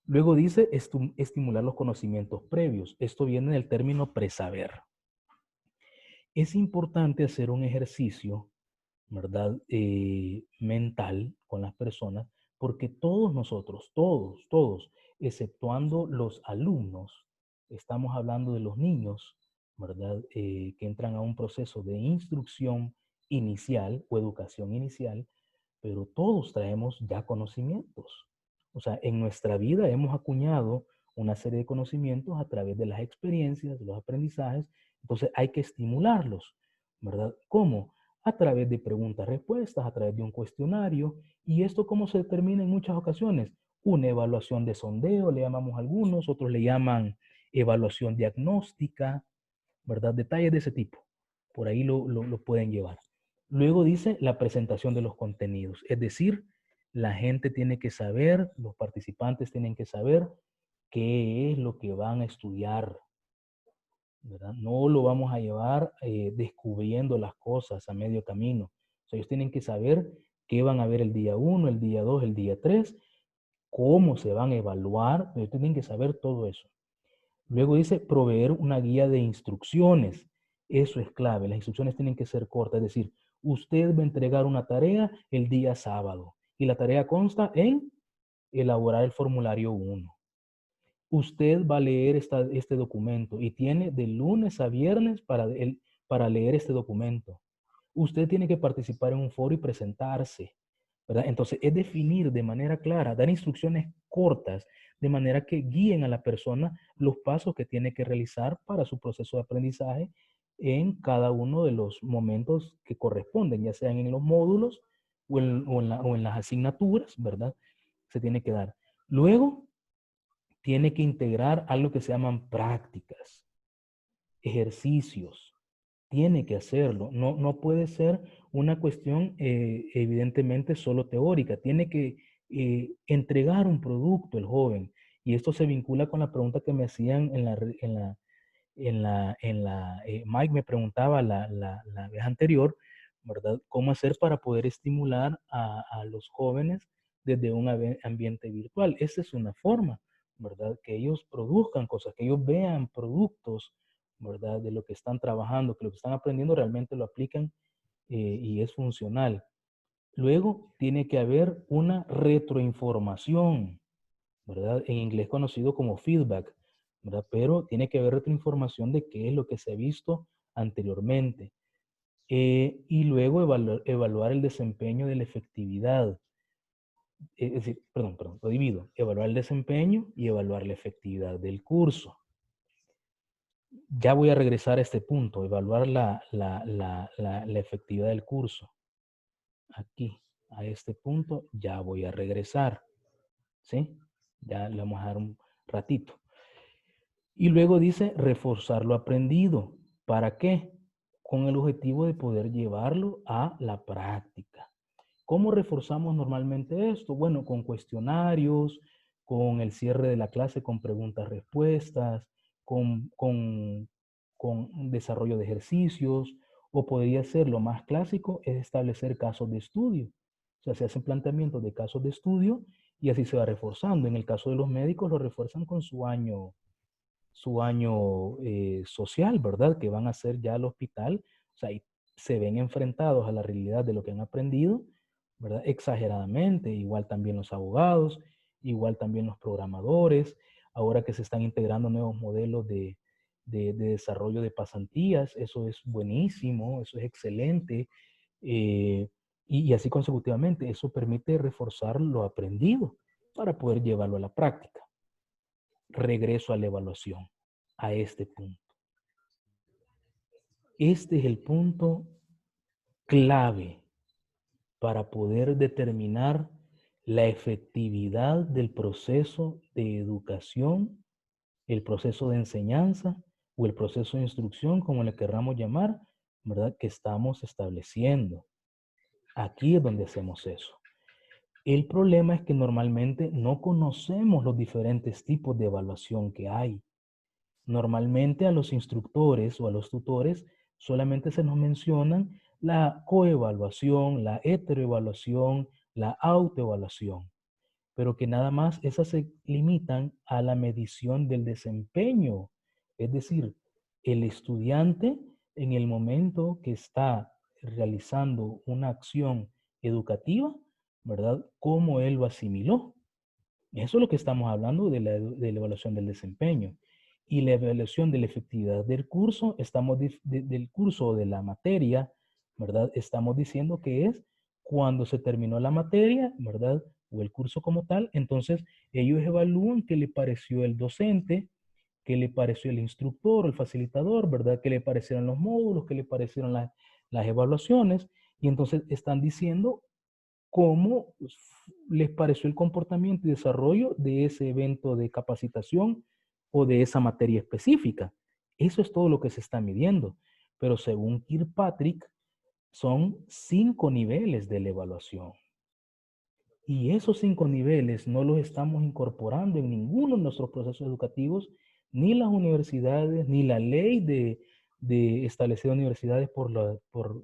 Luego dice estimular los conocimientos previos. Esto viene del término presaber. Es importante hacer un ejercicio, ¿verdad? Mental con las personas, porque todos nosotros, todos, exceptuando los alumnos, estamos hablando de los niños, ¿verdad? Que entran a un proceso de instrucción inicial o educación inicial, pero todos traemos ya conocimientos. O sea, en nuestra vida hemos acuñado una serie de conocimientos a través de las experiencias, de los aprendizajes, entonces hay que estimularlos, ¿verdad? ¿Cómo? A través de preguntas-respuestas, a través de un cuestionario, y esto cómo se determina en muchas ocasiones, una evaluación de sondeo, le llamamos algunos, otros le llaman evaluación diagnóstica, ¿verdad? Detalles de ese tipo, por ahí lo pueden llevar. Luego dice la presentación de los contenidos, es decir, la gente tiene que saber, los participantes tienen que saber qué es lo que van a estudiar, ¿verdad? No lo vamos a llevar descubriendo las cosas a medio camino. O sea, ellos tienen que saber qué van a ver el día 1, el día 2, el día 3, cómo se van a evaluar, ellos tienen que saber todo eso. Luego dice proveer una guía de instrucciones. Eso es clave. Las instrucciones tienen que ser cortas. Es decir, usted va a entregar una tarea el día sábado y la tarea consta en elaborar el formulario 1. Usted va a leer este documento y tiene de lunes a viernes para leer este documento. Usted tiene que participar en un foro y presentarse, ¿verdad? Entonces, es definir de manera clara, dar instrucciones cortas, de manera que guíen a la persona los pasos que tiene que realizar para su proceso de aprendizaje en cada uno de los momentos que corresponden, ya sean en los módulos o en las asignaturas, ¿verdad? Se tiene que dar. Luego, tiene que integrar algo que se llaman prácticas, ejercicios. Tiene que hacerlo. No puede ser una cuestión evidentemente solo teórica. Tiene que entregar un producto el joven. Y esto se vincula con la pregunta que me hacían Mike me preguntaba la vez anterior, ¿verdad? ¿Cómo hacer para poder estimular a los jóvenes desde un ambiente virtual? Esa es una forma, ¿verdad? Que ellos produzcan cosas, que ellos vean productos, ¿verdad? De lo que están trabajando, que lo que están aprendiendo realmente lo aplican y es funcional. Luego tiene que haber una retroinformación, ¿verdad? En inglés conocido como feedback, ¿verdad? Pero tiene que haber retroinformación de qué es lo que se ha visto anteriormente. Y luego evaluar el desempeño de la efectividad. Es decir, perdón, lo divido. Evaluar el desempeño y evaluar la efectividad del curso. Ya voy a regresar a este punto, evaluar la efectividad del curso. Aquí, a este punto, ya voy a regresar. ¿Sí? Ya le vamos a dar un ratito. Y luego dice reforzar lo aprendido. ¿Para qué? Con el objetivo de poder llevarlo a la práctica. ¿Cómo reforzamos normalmente esto? Bueno, con cuestionarios, con el cierre de la clase, con preguntas-respuestas, con desarrollo de ejercicios, o podría ser lo más clásico, es establecer casos de estudio. O sea, se hacen planteamientos de casos de estudio y así se va reforzando. En el caso de los médicos, lo refuerzan con su año social, ¿verdad? Que van a hacer ya al hospital, o sea, y se ven enfrentados a la realidad de lo que han aprendido, ¿verdad? Exageradamente, igual también los abogados, igual también los programadores, ahora que se están integrando nuevos modelos de desarrollo de pasantías, eso es buenísimo, eso es excelente. Y así consecutivamente. Eso permite reforzar lo aprendido para poder llevarlo a la práctica. Regreso a la evaluación, a este punto. Este es el punto clave para poder determinar la efectividad del proceso de educación, el proceso de enseñanza o el proceso de instrucción, como le querramos llamar, ¿verdad? Que estamos estableciendo. Aquí es donde hacemos eso. El problema es que normalmente no conocemos los diferentes tipos de evaluación que hay. Normalmente a los instructores o a los tutores solamente se nos mencionan la coevaluación, la heteroevaluación, la autoevaluación, pero que nada más esas se limitan a la medición del desempeño. Es decir, el estudiante en el momento que está realizando una acción educativa, ¿verdad? ¿Cómo él lo asimiló? Eso es lo que estamos hablando de la evaluación del desempeño. Y la evaluación de la efectividad del curso, del curso o de la materia, ¿verdad? Estamos diciendo que es cuando se terminó la materia, ¿verdad? O el curso como tal, entonces ellos evalúan qué le pareció el docente, qué le pareció el instructor, el facilitador, ¿verdad? Qué le parecieron los módulos, qué le parecieron las evaluaciones, y entonces están diciendo cómo les pareció el comportamiento y desarrollo de ese evento de capacitación o de esa materia específica. Eso es todo lo que se está midiendo. Pero según Kirkpatrick, son 5 niveles de la evaluación. Y esos 5 niveles no los estamos incorporando en ninguno de nuestros procesos educativos, ni las universidades, ni la ley de establecida universidades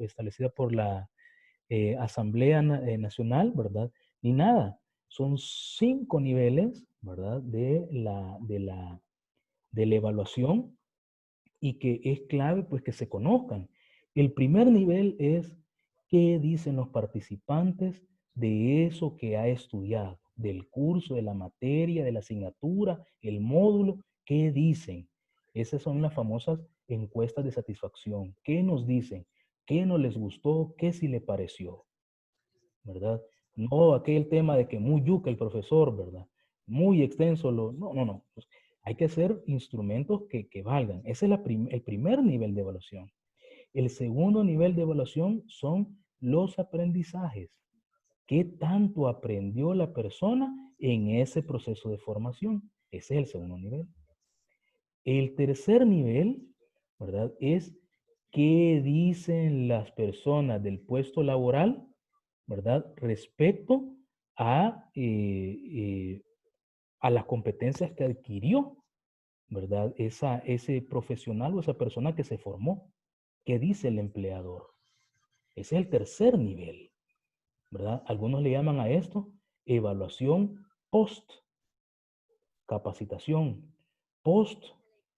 establecida por la Asamblea Nacional, ¿verdad? Ni nada. Son 5 niveles, ¿verdad? De la evaluación, y que es clave pues que se conozcan. El primer nivel es qué dicen los participantes de eso que ha estudiado, del curso, de la materia, de la asignatura, el módulo, qué dicen. Esas son las famosas encuestas de satisfacción. ¿Qué nos dicen? ¿Qué no les gustó? ¿Qué sí le pareció? ¿Verdad? No aquel tema de que muy yuca el profesor, ¿verdad? Muy extenso. No. Pues hay que hacer instrumentos que valgan. Ese es el primer nivel de evaluación. El segundo nivel de evaluación son los aprendizajes. ¿Qué tanto aprendió la persona en ese proceso de formación? Ese es el segundo nivel. El tercer nivel, ¿verdad? Es qué dicen las personas del puesto laboral, ¿verdad? Respecto a las competencias que adquirió, ¿verdad? Ese profesional o esa persona que se formó. ¿Qué dice el empleador? Ese es el tercer nivel, ¿verdad? Algunos le llaman a esto evaluación post capacitación, post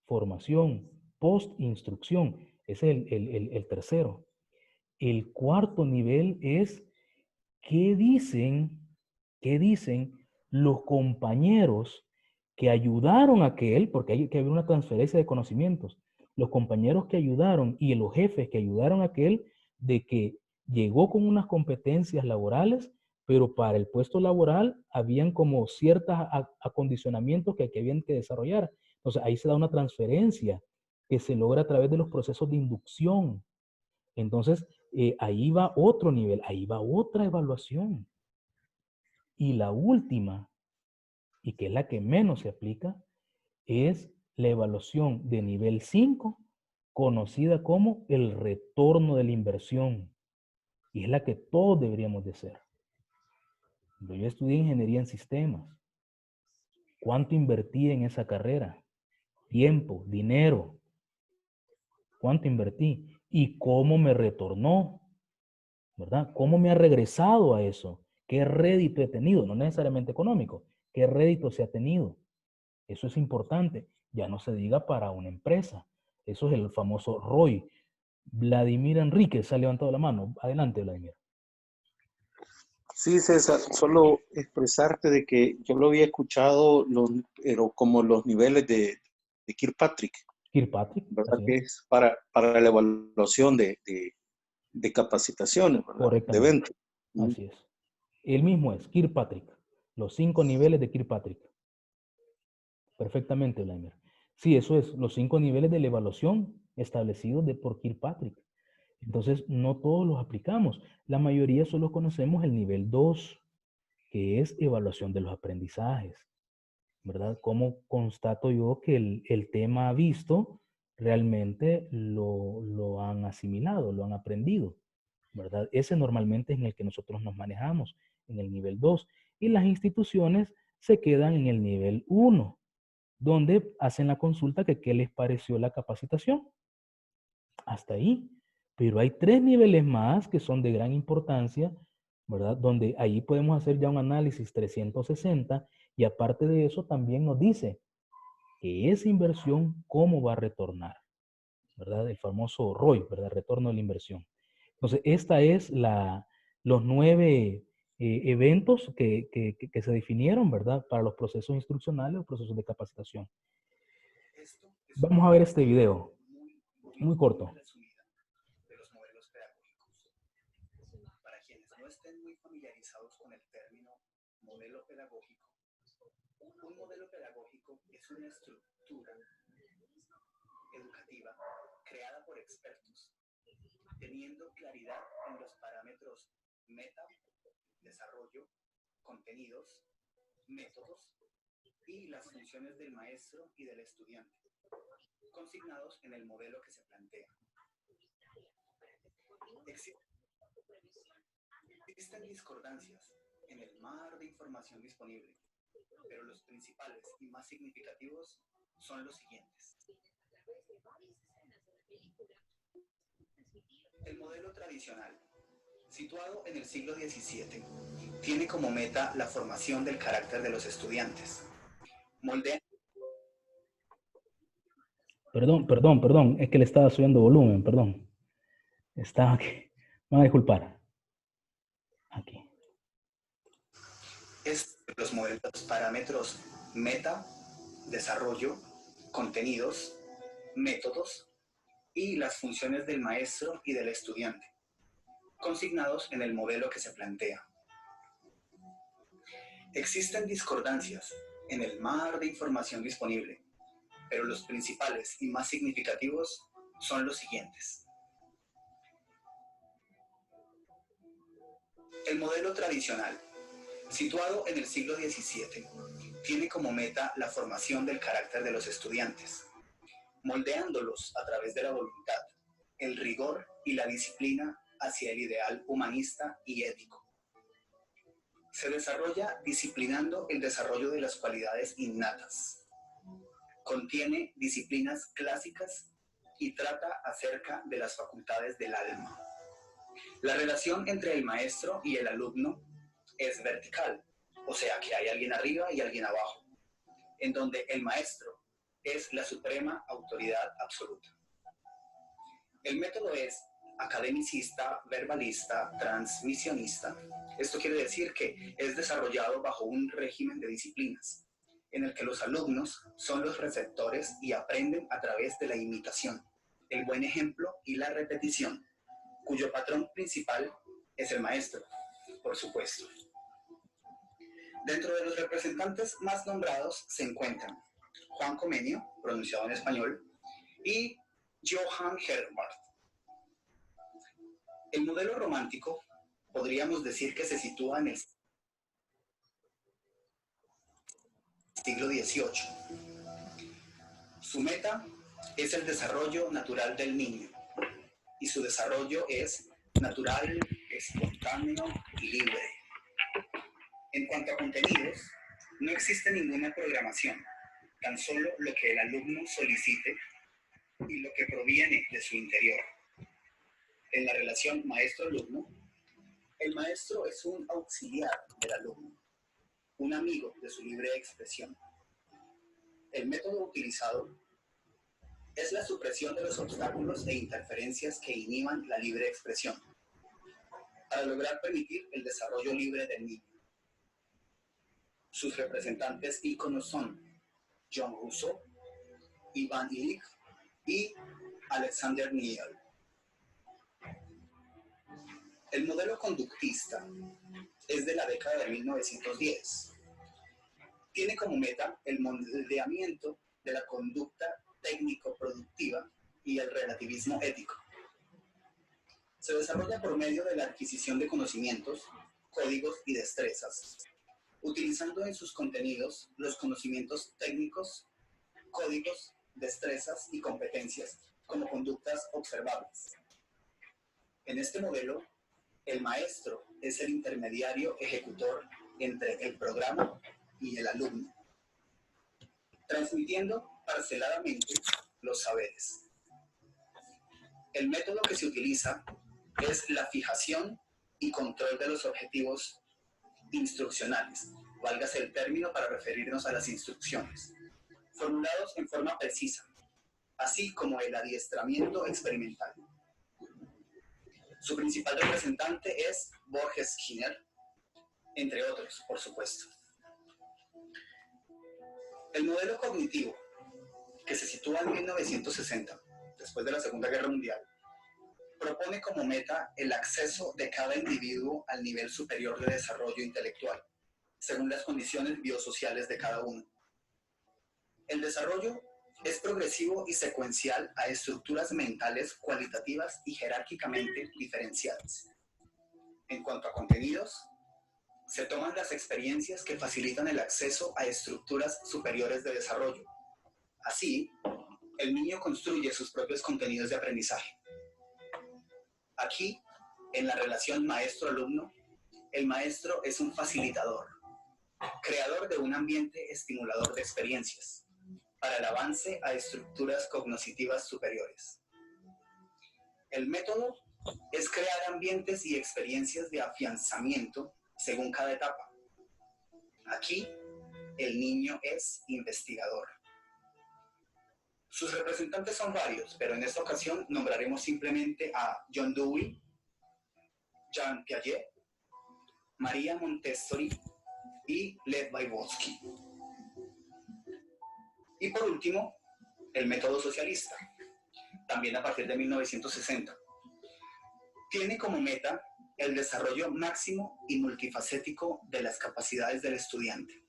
formación, post instrucción. Ese es el tercero. El cuarto nivel es qué dicen los compañeros que ayudaron a aquel, porque hay que haber una transferencia de conocimientos, los compañeros que ayudaron y los jefes que ayudaron a aquel de que llegó con unas competencias laborales, pero para el puesto laboral habían como ciertos acondicionamientos que habían que desarrollar. Entonces ahí se da una transferencia que se logra a través de los procesos de inducción. Entonces ahí va otro nivel, ahí va otra evaluación. Y la última, y que es la que menos se aplica, es la evaluación de nivel 5, conocida como el retorno de la inversión. Y es la que todos deberíamos de hacer. Yo estudié ingeniería en sistemas. ¿Cuánto invertí en esa carrera? Tiempo, dinero. ¿Cuánto invertí? ¿Y cómo me retornó? ¿Verdad? ¿Cómo me ha regresado a eso? ¿Qué rédito he tenido? No necesariamente económico. ¿Qué rédito se ha tenido? Eso es importante. Ya no se diga para una empresa. Eso es el famoso ROI. Vladimir Enríquez ha levantado la mano. Adelante, Vladimir. Sí, César, solo expresarte de que yo lo había escuchado, pero como los niveles de Kirkpatrick. Kirkpatrick, ¿verdad? Que es para la evaluación de capacitaciones, ¿verdad? De eventos. Así es. El mismo es Kirkpatrick. Los 5 niveles de Kirkpatrick. Perfectamente, Vladimir. Sí, eso es. Los 5 niveles de la evaluación establecidos por Kirkpatrick. Entonces, no todos los aplicamos. La mayoría solo conocemos el nivel 2, que es evaluación de los aprendizajes, ¿verdad? ¿Cómo constato yo que el tema visto realmente lo han asimilado, lo han aprendido, ¿verdad? Ese normalmente es en el que nosotros nos manejamos, en el nivel 2. Y las instituciones se quedan en el nivel 1, donde hacen la consulta que qué les pareció la capacitación. Hasta ahí. Pero hay 3 niveles más que son de gran importancia, ¿verdad? Donde ahí podemos hacer ya un análisis 360 y aparte de eso también nos dice que esa inversión, ¿cómo va a retornar? ¿Verdad? El famoso ROI, ¿verdad? Retorno de la inversión. Entonces, esta es los 9 eventos que se definieron, ¿verdad? Para los procesos instruccionales o procesos de capacitación. Vamos a ver este video, muy corto. Para quienes no estén muy familiarizados con el término modelo pedagógico, un modelo pedagógico es una estructura educativa creada por expertos, teniendo claridad en los parámetros meta, desarrollo, contenidos, métodos y las funciones del maestro y del estudiante, consignados en el modelo que se plantea. Existen discordancias en el mar de información disponible, pero los principales y más significativos son los siguientes. El modelo tradicional, situado en el siglo XVII, tiene como meta la formación del carácter de los estudiantes. Perdón, es que le estaba subiendo volumen, perdón. Estaba aquí. Me van a disculpar. Aquí. Los modelos, parámetros meta, desarrollo, contenidos, métodos y las funciones del maestro y del estudiante, consignados en el modelo que se plantea. Existen discordancias en el mar de información disponible, pero los principales y más significativos son los siguientes. El modelo tradicional, situado en el siglo XVII, tiene como meta la formación del carácter de los estudiantes, moldeándolos a través de la voluntad, el rigor y la disciplina hacia el ideal humanista y ético. Se desarrolla disciplinando el desarrollo de las cualidades innatas. Contiene disciplinas clásicas y trata acerca de las facultades del alma. La relación entre el maestro y el alumno es vertical, o sea que hay alguien arriba y alguien abajo, en donde el maestro es la suprema autoridad absoluta. El método es academicista, verbalista, transmisionista. Esto quiere decir que es desarrollado bajo un régimen de disciplinas, en el que los alumnos son los receptores y aprenden a través de la imitación, el buen ejemplo y la repetición, cuyo patrón principal es el maestro, por supuesto. Dentro de los representantes más nombrados se encuentran Juan Comenio, pronunciado en español, y Johann Herbarth. El modelo romántico podríamos decir que se sitúa en el siglo XVIII. Su meta es el desarrollo natural del niño, y su desarrollo es natural, espontáneo y libre. En cuanto a contenidos, no existe ninguna programación, tan solo lo que el alumno solicite y lo que proviene de su interior. En la relación maestro-alumno, el maestro es un auxiliar del alumno, un amigo de su libre expresión. El método utilizado es la supresión de los obstáculos e interferencias que inhiban la libre expresión, para lograr permitir el desarrollo libre del niño. Sus representantes íconos son John Rousseau, Ivan Illich y Alexander Neal. El modelo conductista es de la década de 1910. Tiene como meta el moldeamiento de la conducta técnico-productiva y el relativismo ético. Se desarrolla por medio de la adquisición de conocimientos, códigos y destrezas, utilizando en sus contenidos los conocimientos técnicos, códigos, destrezas y competencias como conductas observables. En este modelo, el maestro es el intermediario ejecutor entre el programa y el alumno, transmitiendo parceladamente los saberes. El método que se utiliza es la fijación y control de los objetivos instruccionales, válgase el término para referirnos a las instrucciones, formulados en forma precisa, así como el adiestramiento experimental. Su principal representante es Borges Skinner, entre otros, por supuesto. El modelo cognitivo, que se sitúa en 1960, después de la Segunda Guerra Mundial, propone como meta el acceso de cada individuo al nivel superior de desarrollo intelectual, según las condiciones biosociales de cada uno. El desarrollo es progresivo y secuencial a estructuras mentales cualitativas y jerárquicamente diferenciadas. En cuanto a contenidos, se toman las experiencias que facilitan el acceso a estructuras superiores de desarrollo. Así, el niño construye sus propios contenidos de aprendizaje. Aquí, en la relación maestro-alumno, el maestro es un facilitador, creador de un ambiente estimulador de experiencias, para el avance a estructuras cognitivas superiores. El método es crear ambientes y experiencias de afianzamiento según cada etapa. Aquí, el niño es investigador. Sus representantes son varios, pero en esta ocasión nombraremos simplemente a John Dewey, Jean Piaget, María Montessori y Lev Vygotsky. Y por último, el método socialista, también a partir de 1960. Tiene como meta el desarrollo máximo y multifacético de las capacidades del estudiante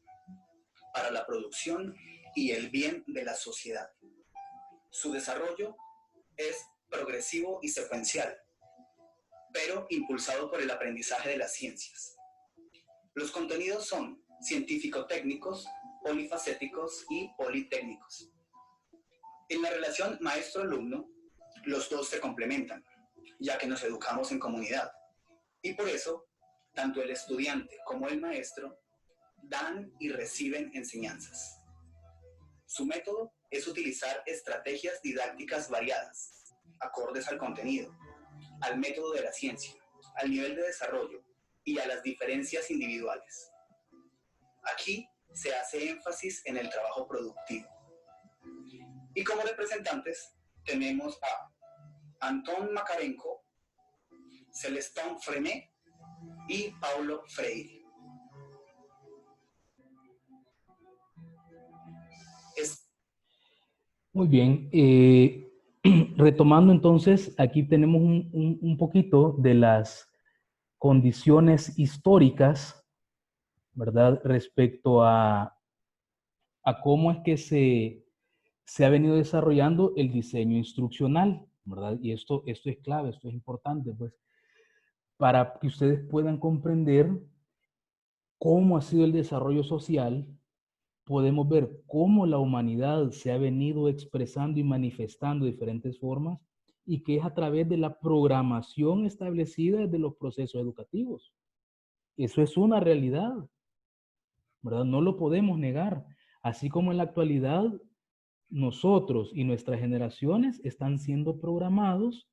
para la producción y el bien de la sociedad. Su desarrollo es progresivo y secuencial, pero impulsado por el aprendizaje de las ciencias. Los contenidos son científico-técnicos, polifacéticos y politécnicos. En la relación maestro-alumno, los dos se complementan, ya que nos educamos en comunidad. Y por eso, tanto el estudiante como el maestro dan y reciben enseñanzas. Su método es utilizar estrategias didácticas variadas, acordes al contenido, al método de la ciencia, al nivel de desarrollo y a las diferencias individuales. Aquí se hace énfasis en el trabajo productivo. Y como representantes tenemos a Anton Makarenko, Celestin Freinet y Paulo Freire. Muy bien. Retomando entonces, aquí tenemos un poquito de las condiciones históricas, ¿verdad? Respecto a cómo es que se ha venido desarrollando el diseño instruccional, ¿verdad? Y esto es clave, esto es importante, pues, para que ustedes puedan comprender cómo ha sido el desarrollo social. Podemos ver cómo la humanidad se ha venido expresando y manifestando de diferentes formas y que es a través de la programación establecida desde los procesos educativos. Eso es una realidad, ¿verdad? No lo podemos negar. Así como en la actualidad, nosotros y nuestras generaciones están siendo programados,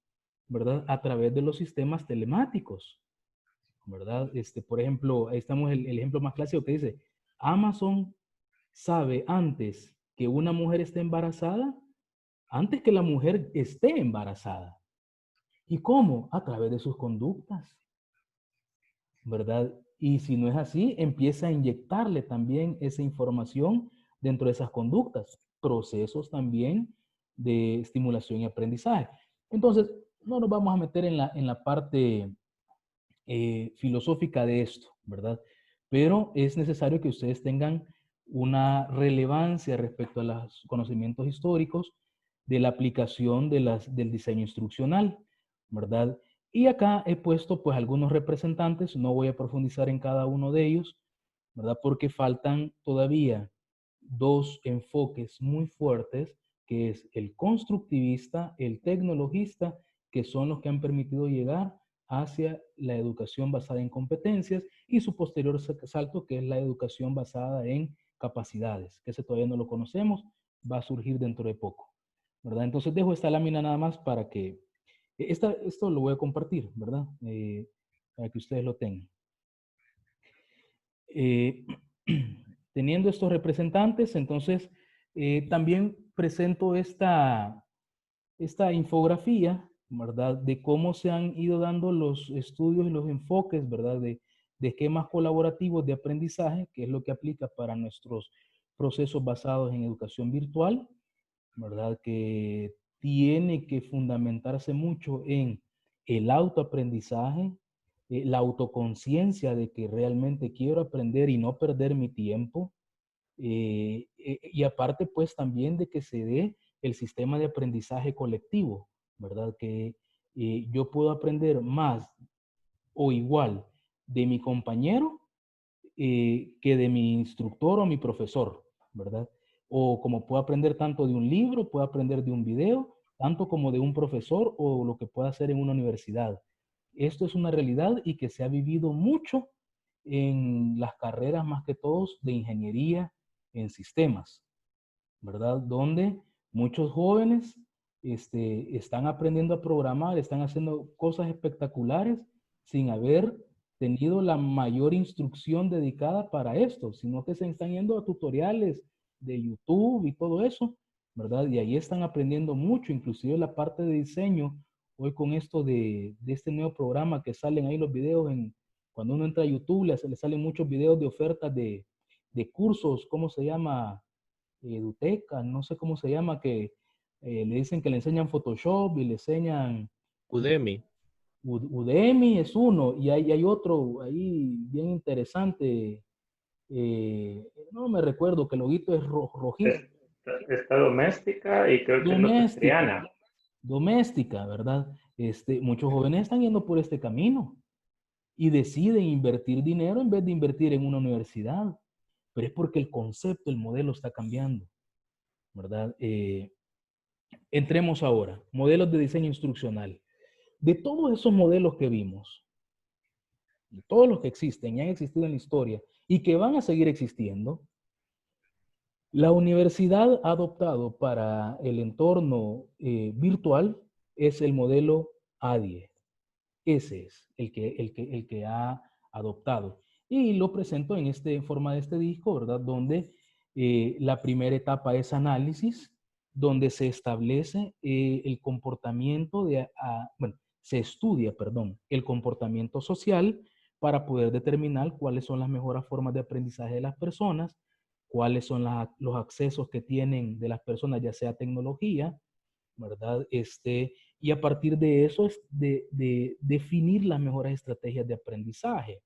¿verdad? A través de los sistemas telemáticos, ¿verdad? Por ejemplo, ahí estamos el ejemplo más clásico que dice, Amazon sabe antes que una mujer esté embarazada, antes que la mujer esté embarazada. ¿Y cómo? A través de sus conductas, ¿verdad? Y si no es así, empieza a inyectarle también esa información dentro de esas conductas, procesos también de estimulación y aprendizaje. Entonces, no nos vamos a meter en la parte filosófica de esto, ¿verdad? Pero es necesario que ustedes tengan una relevancia respecto a los conocimientos históricos de la aplicación del diseño instruccional, ¿verdad? Y acá he puesto pues algunos representantes, no voy a profundizar en cada uno de ellos, ¿verdad? Porque faltan todavía dos enfoques muy fuertes, que es el constructivista, el tecnologista, que son los que han permitido llegar hacia la educación basada en competencias y su posterior salto, que es la educación basada en capacidades, que ese todavía no lo conocemos, va a surgir dentro de poco, ¿verdad? Entonces dejo esta lámina nada más para que, esto lo voy a compartir, ¿verdad? Para que ustedes lo tengan. Teniendo estos representantes, entonces también presento esta infografía, ¿verdad? De cómo se han ido dando los estudios y los enfoques, ¿verdad? De esquemas colaborativos de aprendizaje, que es lo que aplica para nuestros procesos basados en educación virtual, ¿verdad? Que tiene que fundamentarse mucho en el autoaprendizaje, la autoconciencia de que realmente quiero aprender y no perder mi tiempo, y aparte pues también de que se dé el sistema de aprendizaje colectivo, ¿verdad? Que yo puedo aprender más o igual de mi compañero que de mi instructor o mi profesor, ¿verdad? O como puedo aprender tanto de un libro, puedo aprender de un video, tanto como de un profesor o lo que pueda hacer en una universidad. Esto es una realidad y que se ha vivido mucho en las carreras más que todos de ingeniería en sistemas, ¿verdad? Donde muchos jóvenes están aprendiendo a programar, están haciendo cosas espectaculares sin haber tenido la mayor instrucción dedicada para esto, sino que se están yendo a tutoriales de YouTube y todo eso, ¿verdad? Y ahí están aprendiendo mucho, inclusive la parte de diseño. Hoy con esto de este nuevo programa que salen ahí los videos, cuando uno entra a YouTube, le salen muchos videos de ofertas de cursos, ¿cómo se llama? Eduteca, no sé cómo se llama, que le dicen que le enseñan Photoshop y le enseñan Udemy. Udemy es uno, y hay otro ahí bien interesante, no me recuerdo, que el loguito es rojito. Está doméstica y creo que el otro es Triana. Doméstica, ¿verdad? Muchos jóvenes están yendo por este camino y deciden invertir dinero en vez de invertir en una universidad, pero es porque el concepto, el modelo está cambiando, ¿verdad? Entremos ahora, modelos de diseño instruccional. De todos esos modelos que vimos, de todos los que existen y han existido en la historia y que van a seguir existiendo, la universidad ha adoptado para el entorno virtual es el modelo ADIE. Ese es el que ha adoptado. Y lo presento en forma de este disco, ¿verdad? Donde la primera etapa es análisis, donde se establece el comportamiento se estudia, perdón, el comportamiento social para poder determinar cuáles son las mejores formas de aprendizaje de las personas, cuáles son los accesos que tienen de las personas, ya sea tecnología, ¿verdad? Y a partir de eso es de definir las mejores estrategias de aprendizaje,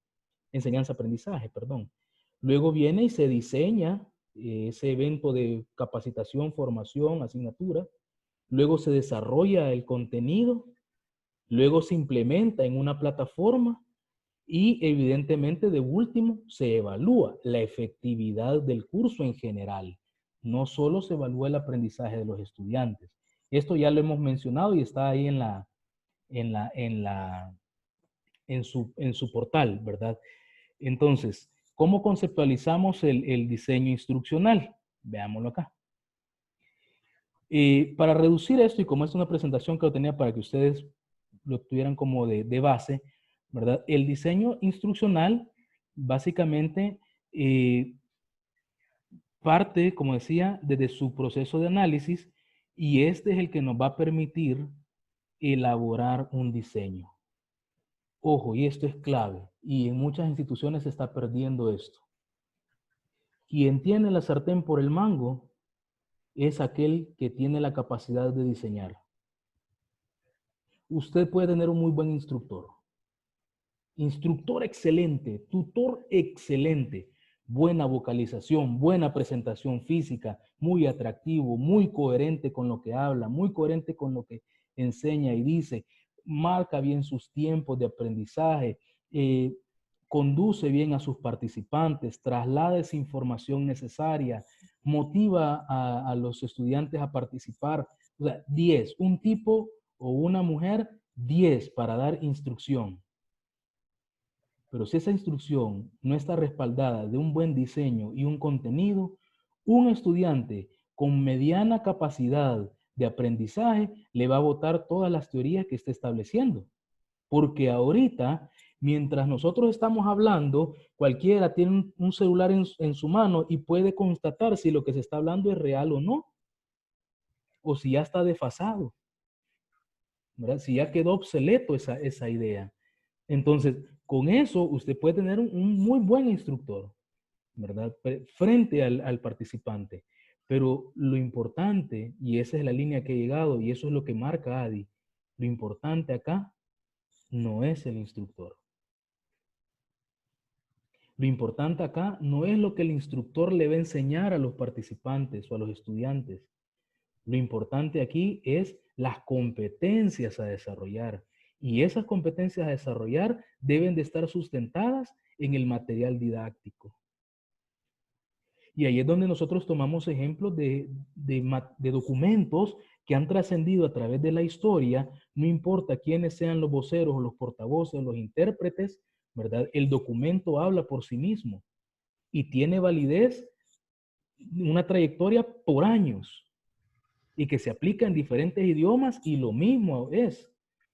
enseñanza-aprendizaje, perdón. Luego viene y se diseña ese evento de capacitación, formación, asignatura. Luego se desarrolla el contenido. Luego se implementa en una plataforma y evidentemente de último se evalúa la efectividad del curso en general. No solo se evalúa el aprendizaje de los estudiantes. Esto ya lo hemos mencionado y está ahí en su portal, ¿verdad? Entonces, ¿cómo conceptualizamos el diseño instruccional? Veámoslo acá. Para reducir esto, y como es una presentación que lo tenía para que ustedes lo tuvieran como de base, ¿verdad? El diseño instruccional básicamente parte, como decía, desde su proceso de análisis, y este es el que nos va a permitir elaborar un diseño. Ojo, y esto es clave, y en muchas instituciones se está perdiendo esto. Quien tiene la sartén por el mango es aquel que tiene la capacidad de diseñar. Usted puede tener un muy buen instructor, Instructor excelente, tutor excelente, buena vocalización, buena presentación física, muy atractivo, muy coherente con lo que habla, muy coherente con lo que enseña y dice, marca bien sus tiempos de aprendizaje, conduce bien a sus participantes, traslada esa información necesaria, motiva a los estudiantes a participar. O sea, 10, un tipo o una mujer, 10 para dar instrucción. Pero si esa instrucción no está respaldada de un buen diseño y un contenido, un estudiante con mediana capacidad de aprendizaje le va a botar todas las teorías que esté estableciendo. Porque ahorita, mientras nosotros estamos hablando, cualquiera tiene un celular en su mano y puede constatar si lo que se está hablando es real o no, o si ya está desfasado, ¿verdad? Si ya quedó obsoleto esa idea. Entonces, con eso usted puede tener un muy buen instructor, ¿verdad? Frente al participante. Pero lo importante, y esa es la línea que he llegado, y eso es lo que marca Adi, lo importante acá no es el instructor. Lo importante acá no es lo que el instructor le va a enseñar a los participantes o a los estudiantes. Lo importante aquí es las competencias a desarrollar. Y esas competencias a desarrollar deben de estar sustentadas en el material didáctico. Y ahí es donde nosotros tomamos ejemplos de documentos que han trascendido a través de la historia, no importa quiénes sean los voceros o los portavoces o los intérpretes, ¿verdad? El documento habla por sí mismo y tiene validez, una trayectoria por años y que se aplica en diferentes idiomas y lo mismo es,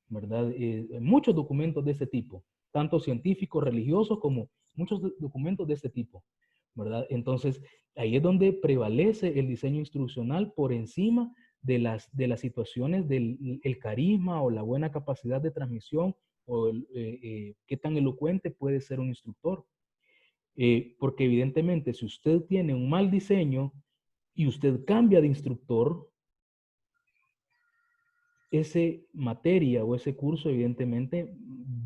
¿verdad? Muchos documentos de este tipo, tanto científicos, religiosos, como muchos documentos de este tipo, ¿verdad? Entonces, ahí es donde prevalece el diseño instruccional por encima de las situaciones del el carisma o la buena capacidad de transmisión o qué tan elocuente puede ser un instructor. Porque evidentemente, si usted tiene un mal diseño y usted cambia de instructor, ese materia o ese curso evidentemente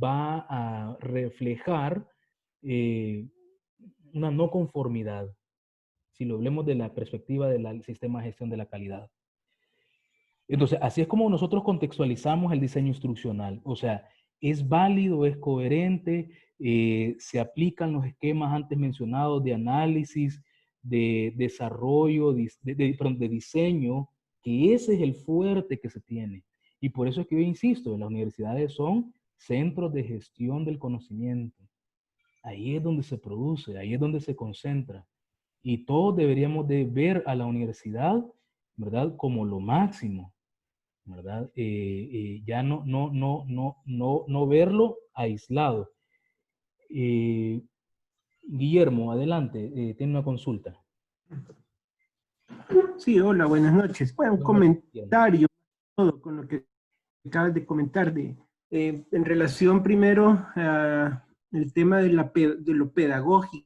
va a reflejar una no conformidad, si lo hablemos de la perspectiva del sistema de gestión de la calidad. Entonces, así es como nosotros contextualizamos el diseño instruccional. O sea, es válido, es coherente, se aplican los esquemas antes mencionados de análisis, de desarrollo, de diseño, que ese es el fuerte que se tiene. Y por eso es que yo insisto, las universidades son centros de gestión del conocimiento. Ahí es donde se produce, ahí es donde se concentra. Y todos deberíamos de ver a la universidad, ¿verdad? Como lo máximo, ¿verdad? Ya no verlo aislado. Guillermo, adelante, tiene una consulta. Sí, hola, buenas noches. Bueno, un comentario todo con lo que acabas de comentar en relación primero al tema de lo pedagógico